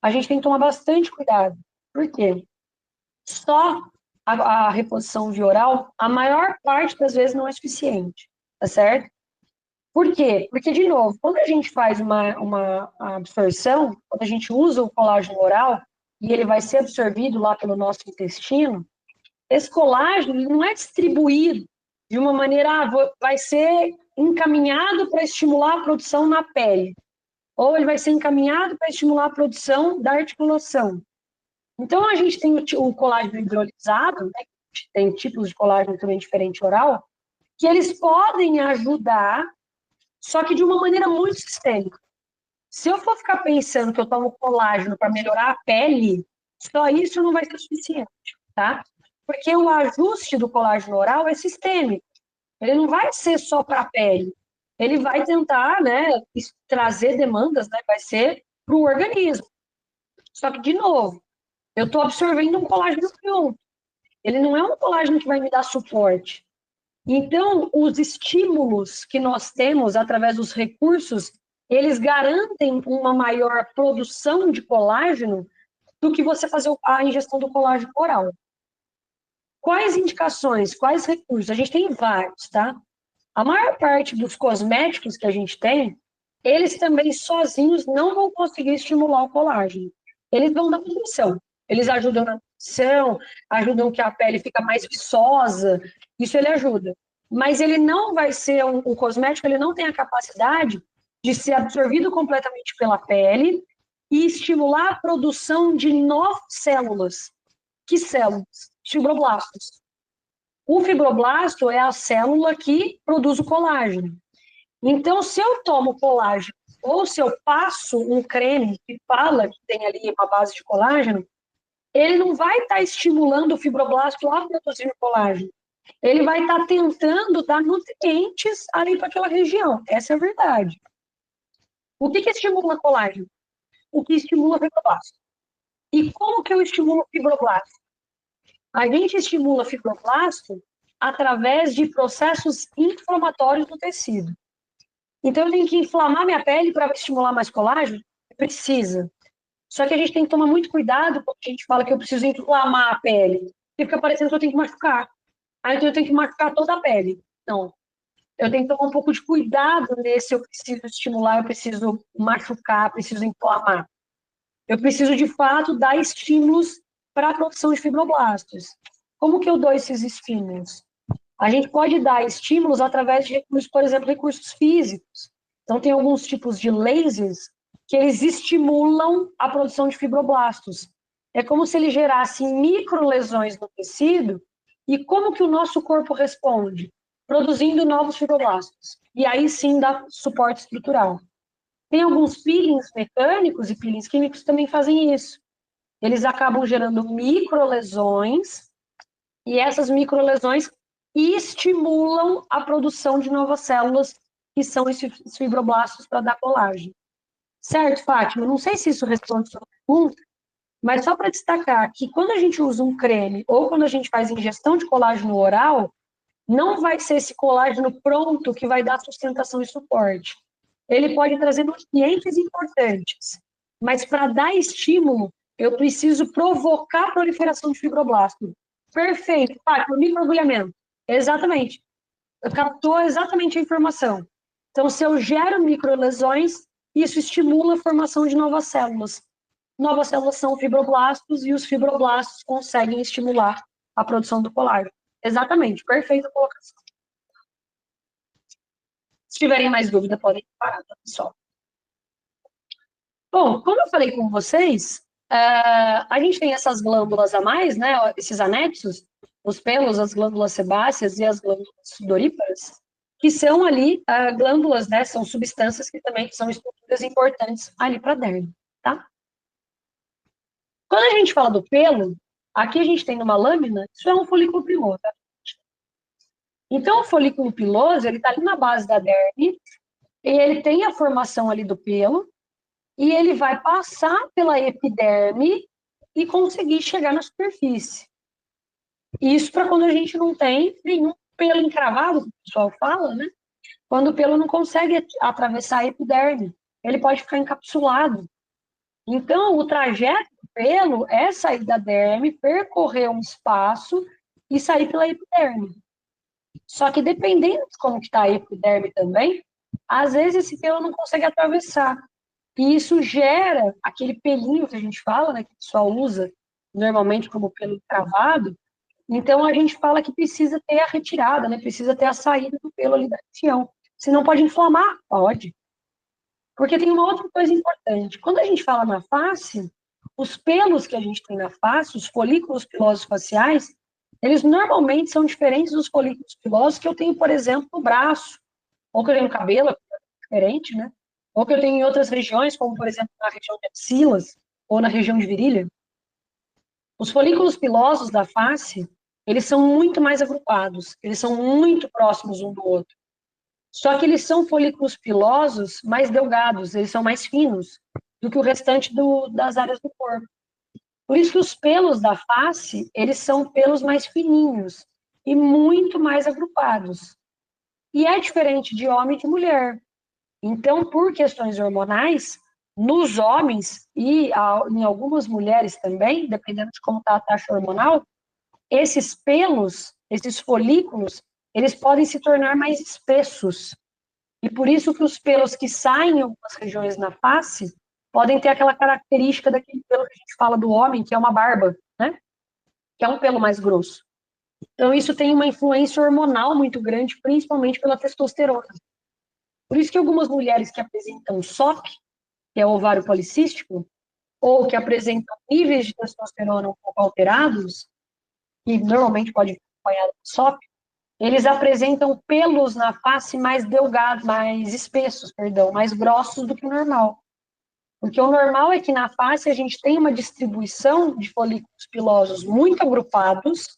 A: a gente tem que tomar bastante cuidado. Por quê? Só a reposição via oral, a maior parte das vezes não é suficiente, tá certo? Por quê? Porque, de novo, quando a gente faz uma absorção, quando a gente usa o colágeno oral, e ele vai ser absorvido lá pelo nosso intestino, esse colágeno ele não é distribuído de uma maneira, vai ser encaminhado para estimular a produção na pele, ou ele vai ser encaminhado para estimular a produção da articulação. Então, a gente tem o colágeno hidrolisado, né, tem tipos de colágeno também diferente oral, que eles podem ajudar, só que de uma maneira muito sistêmica. Se eu for ficar pensando que eu tomo colágeno para melhorar a pele, só isso não vai ser suficiente, tá? Porque o ajuste do colágeno oral é sistêmico. Ele não vai ser só para a pele. Ele vai tentar, né, trazer demandas, né, vai ser para o organismo. Só que, de novo, eu estou absorvendo um colágeno pronto. Ele não é um colágeno que vai me dar suporte. Então, os estímulos que nós temos através dos recursos, eles garantem uma maior produção de colágeno do que você fazer a ingestão do colágeno oral. Quais indicações, quais recursos? A gente tem vários, tá? A maior parte dos cosméticos que a gente tem, eles também sozinhos não vão conseguir estimular o colágeno. Eles vão dar nutrição. Eles ajudam na nutrição, ajudam que a pele fica mais viçosa, isso ele ajuda. Mas ele não vai ser um cosmético, ele não tem a capacidade de ser absorvido completamente pela pele e estimular a produção de novas células. Que células? Fibroblastos. O fibroblasto é a célula que produz o colágeno. Então, se eu tomo colágeno ou se eu passo um creme que fala que tem ali uma base de colágeno, ele não vai estar estimulando o fibroblasto a produzir colágeno. Ele vai estar tentando dar nutrientes ali para aquela região. Essa é a verdade. O que estimula colágeno? O que estimula o fibroblasto. E como que eu estimulo o fibroblasto? A gente estimula o fibroblasto através de processos inflamatórios no tecido. Então, eu tenho que inflamar minha pele para estimular mais colágeno? Precisa. Só que a gente tem que tomar muito cuidado quando a gente fala que eu preciso inflamar a pele. Porque fica parecendo que eu tenho que machucar. Aí então eu tenho que machucar toda a pele. Não. Eu tenho que tomar um pouco de cuidado nesse eu preciso estimular, eu preciso machucar, preciso inflamar. Eu preciso, de fato, dar estímulos para a produção de fibroblastos. Como que eu dou esses estímulos? A gente pode dar estímulos através de recursos, por exemplo, recursos físicos. Então, tem alguns tipos de lasers que eles estimulam a produção de fibroblastos. É como se ele gerasse microlesões no tecido, e como que o nosso corpo responde? Produzindo novos fibroblastos. E aí sim dá suporte estrutural. Tem alguns peelings mecânicos e peelings químicos que também fazem isso. Eles acabam gerando microlesões, e essas microlesões estimulam a produção de novas células, que são esses fibroblastos para dar colágeno. Certo, Fátima? Não sei se isso responde a sua pergunta, mas só para destacar que quando a gente usa um creme ou quando a gente faz ingestão de colágeno oral, não vai ser esse colágeno pronto que vai dar sustentação e suporte. Ele pode trazer nutrientes importantes, mas para dar estímulo, eu preciso provocar a proliferação de fibroblasto. Perfeito, Fátima, microagulhamento. Exatamente. Captou exatamente a informação. Então, se eu gero microlesões, isso estimula a formação de novas células. Novas células são fibroblastos e os fibroblastos conseguem estimular a produção do colágeno. Exatamente, perfeita colocação. Se tiverem mais dúvida, podem parar, tá, pessoal? Bom, como eu falei com vocês, a gente tem essas glândulas a mais, né? Esses anexos, os pelos, as glândulas sebáceas e as glândulas sudoríparas, que são ali glândulas, né? São substâncias que também são estruturas importantes ali para a derme, tá? Quando a gente fala do pelo, aqui a gente tem numa lâmina, isso é um folículo piloso. Tá? Então, o folículo piloso, ele está ali na base da derme, e ele tem a formação ali do pelo, e ele vai passar pela epiderme e conseguir chegar na superfície. Isso para quando a gente não tem nenhum pelo encravado, que o pessoal fala, né? Quando o pelo não consegue atravessar a epiderme, ele pode ficar encapsulado. Então, o trajeto do pelo é sair da derme, percorrer um espaço e sair pela epiderme. Só que dependendo de como está a epiderme também, às vezes esse pelo não consegue atravessar. E isso gera aquele pelinho que a gente fala, né, que o pessoal usa normalmente como pelo travado. Então, a gente fala que precisa ter a retirada, né, precisa ter a saída do pelo ali da região. Senão pode inflamar? Pode. Porque tem uma outra coisa importante. Quando a gente fala na face, os pelos que a gente tem na face, os folículos pilosos faciais, eles normalmente são diferentes dos folículos pilosos que eu tenho, por exemplo, no braço, ou que eu tenho no cabelo, é diferente, né? Ou que eu tenho em outras regiões, como, por exemplo, na região de axilas, ou na região de virilha. Os folículos pilosos da face, eles são muito mais agrupados, eles são muito próximos um do outro. Só que eles são folículos pilosos mais delgados, eles são mais finos do que o restante das áreas do corpo. Por isso que os pelos da face, eles são pelos mais fininhos e muito mais agrupados. E é diferente de homem e de mulher. Então, por questões hormonais, nos homens e em algumas mulheres também, dependendo de como está a taxa hormonal, esses pelos, esses folículos, eles podem se tornar mais espessos. E por isso que os pelos que saem em algumas regiões na face podem ter aquela característica daquele pelo que a gente fala do homem, que é uma barba, né? Que é um pelo mais grosso. Então, isso tem uma influência hormonal muito grande, principalmente pela testosterona. Por isso que algumas mulheres que apresentam SOP, que é o ovário policístico, ou que apresentam níveis de testosterona um pouco alterados, que normalmente pode acompanhada de SOP, eles apresentam pelos na face mais delgados, mais espessos, perdão, mais grossos do que o normal. Porque o normal é que na face a gente tem uma distribuição de folículos pilosos muito agrupados,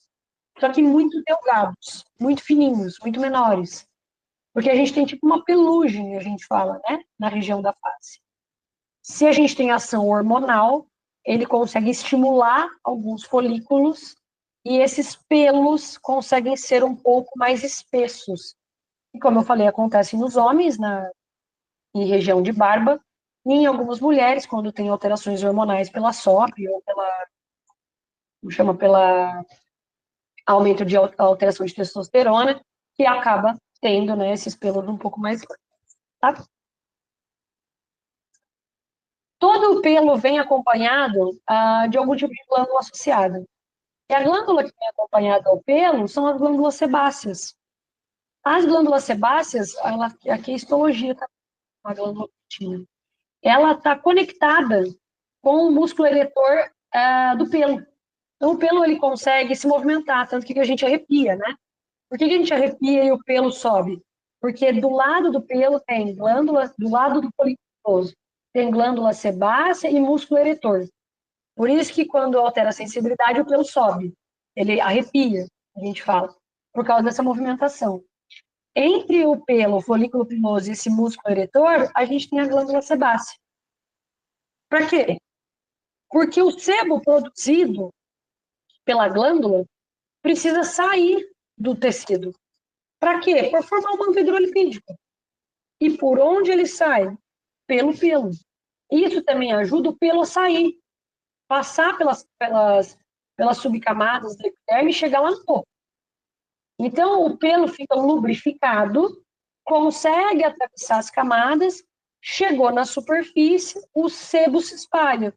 A: só que muito delgados, muito fininhos, muito menores. Porque a gente tem tipo uma pelugem, a gente fala, né, na região da face. Se a gente tem ação hormonal, ele consegue estimular alguns folículos e esses pelos conseguem ser um pouco mais espessos. E como eu falei, acontece nos homens, em região de barba, e em algumas mulheres, quando tem alterações hormonais pela SOP ou pela aumento de alteração de testosterona, que acaba tendo, né, esses pelos um pouco mais grandes, tá? Todo o pelo vem acompanhado de algum tipo de glândula associada. E a glândula que vem acompanhada ao pelo são as glândulas sebáceas. As glândulas sebáceas, aqui é histologia, tá? Uma glândula cutina. Ela está conectada com o músculo eretor do pelo. Então, o pelo ele consegue se movimentar, tanto que a gente arrepia, né? Por que a gente arrepia e o pelo sobe? Porque do lado do pelo tem glândula, do lado do folículo tem glândula sebácea e músculo eretor. Por isso que quando altera a sensibilidade, o pelo sobe. Ele arrepia, a gente fala, por causa dessa movimentação. Entre o pelo, o folículo piloso e esse músculo eretor, a gente tem a glândula sebácea. Para quê? Porque o sebo produzido pela glândula precisa sair do tecido. Para quê? Para formar um manto hidrolipídico. E por onde ele sai? Pelo pelo. Isso também ajuda o pelo a sair, passar pelas subcamadas da epiderme e chegar lá no topo. Então, o pelo fica lubrificado, consegue atravessar as camadas, chegou na superfície, o sebo se espalha,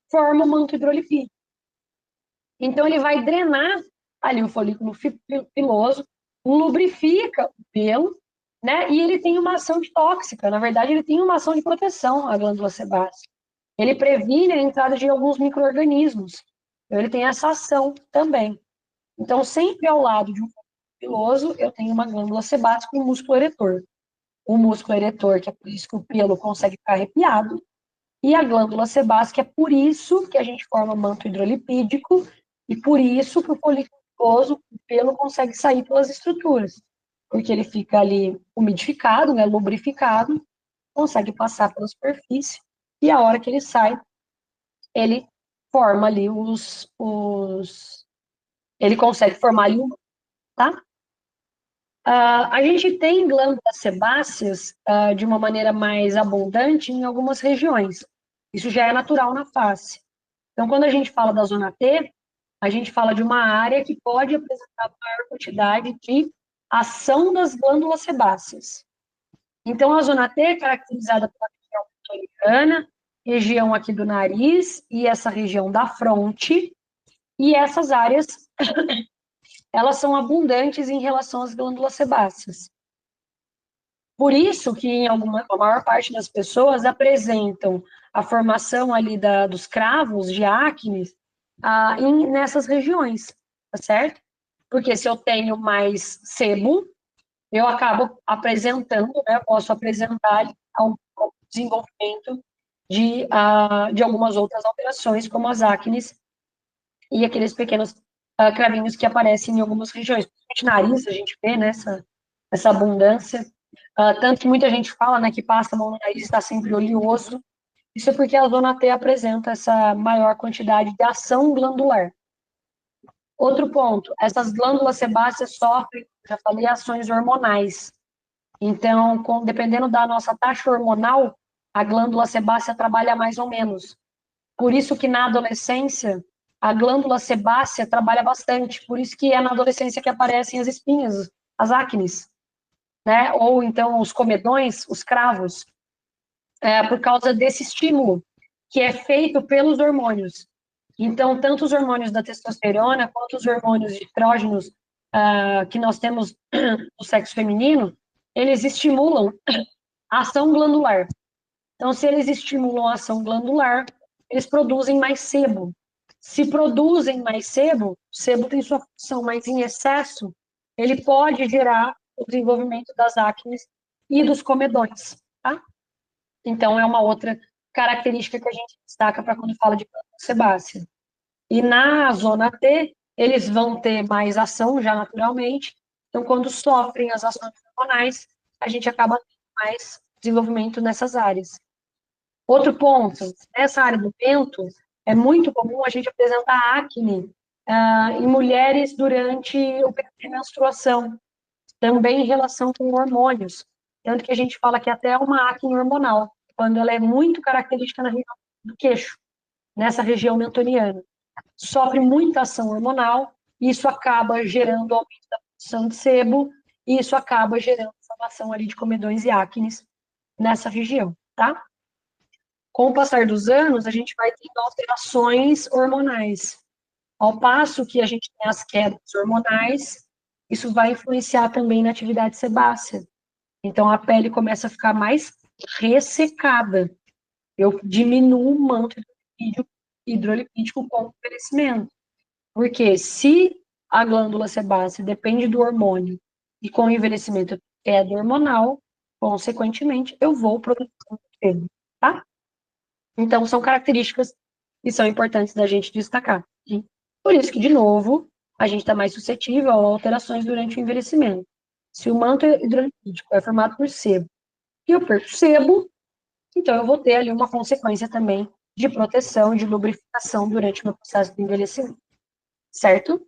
A: forma o manto hidrolipídico. Então, ele vai drenar ali o folículo piloso, lubrifica o pelo, né? E ele tem uma ação tóxica. Na verdade, ele tem uma ação de proteção, a glândula sebácea. Ele previne a entrada de alguns micro-organismos. Então, ele tem essa ação também. Então, sempre ao lado de um folículo piloso, eu tenho uma glândula sebácea com um músculo eretor. O músculo eretor, que é por isso que o pelo consegue ficar arrepiado, e a glândula sebácea, que é por isso que a gente forma manto hidrolipídico, e por isso que o folículo piloso, o pelo consegue sair pelas estruturas, porque ele fica ali umidificado, né, lubrificado, consegue passar pela superfície, e a hora que ele sai, ele forma ali ele consegue formar ali tá? A gente tem glândulas sebáceas de uma maneira mais abundante em algumas regiões. Isso já é natural na face. Então, quando a gente fala da zona T, a gente fala de uma área que pode apresentar maior quantidade de ação das glândulas sebáceas. Então, a zona T é caracterizada pela região clitoriana, região aqui do nariz e essa região da fronte, e essas áreas elas são abundantes em relação às glândulas sebáceas. Por isso que a maior parte das pessoas apresentam a formação ali dos cravos de acne nessas regiões, tá certo? Porque se eu tenho mais sebo, eu acabo apresentando, né, posso apresentar ao desenvolvimento de algumas outras alterações, como as acnes e aqueles pequenos cravinhos que aparecem em algumas regiões. Principalmente nariz, a gente vê, né, essa abundância. Tanto que muita gente fala, né, que passa a mão no nariz está sempre oleoso. Isso é porque a zona T apresenta essa maior quantidade de ação glandular. Outro ponto, essas glândulas sebáceas sofrem, já falei, ações hormonais. Então, dependendo da nossa taxa hormonal, a glândula sebácea trabalha mais ou menos. Por isso que na adolescência, a glândula sebácea trabalha bastante. Por isso que é na adolescência que aparecem as espinhas, as acnes, né? Ou então os comedões, os cravos, por causa desse estímulo que é feito pelos hormônios. Então, tanto os hormônios da testosterona quanto os hormônios de estrógenos que nós temos no sexo feminino, eles estimulam a ação glandular. Então, se eles estimulam a ação glandular, eles produzem mais sebo. se produzem mais sebo, o sebo tem sua função, mas em excesso, ele pode gerar o desenvolvimento das acnes e dos comedões, tá? Então, é uma outra característica que a gente destaca para quando fala de glândula sebácea. E na zona T, eles vão ter mais ação já naturalmente. Então, quando sofrem as ações hormonais, a gente acaba tendo mais desenvolvimento nessas áreas. Outro ponto, nessa área do vento, é muito comum a gente apresentar acne em mulheres durante o período de menstruação, também em relação com hormônios. Tanto que a gente fala que até é uma acne hormonal, quando ela é muito característica na região do queixo, nessa região mentoniana. Sofre muita ação hormonal, e isso acaba gerando aumento da produção de sebo, e isso acaba gerando formação ali de comedões e acnes nessa região, tá? Com o passar dos anos, a gente vai tendo alterações hormonais. Ao passo que a gente tem as quedas hormonais, isso vai influenciar também na atividade sebácea. Então, a pele começa a ficar mais ressecada. Eu diminuo o manto hidrolipídico com o envelhecimento. Porque se a glândula sebácea depende do hormônio e com o envelhecimento eu tenho queda hormonal, consequentemente, eu vou produzir sebo, tá? Então, são características que são importantes da gente destacar. Hein? Por isso que, de novo, a gente está mais suscetível a alterações durante o envelhecimento. Se o manto hidrolipídico é formado por sebo e eu perco sebo, então eu vou ter ali uma consequência também de proteção, de lubrificação durante o meu processo de envelhecimento. Certo?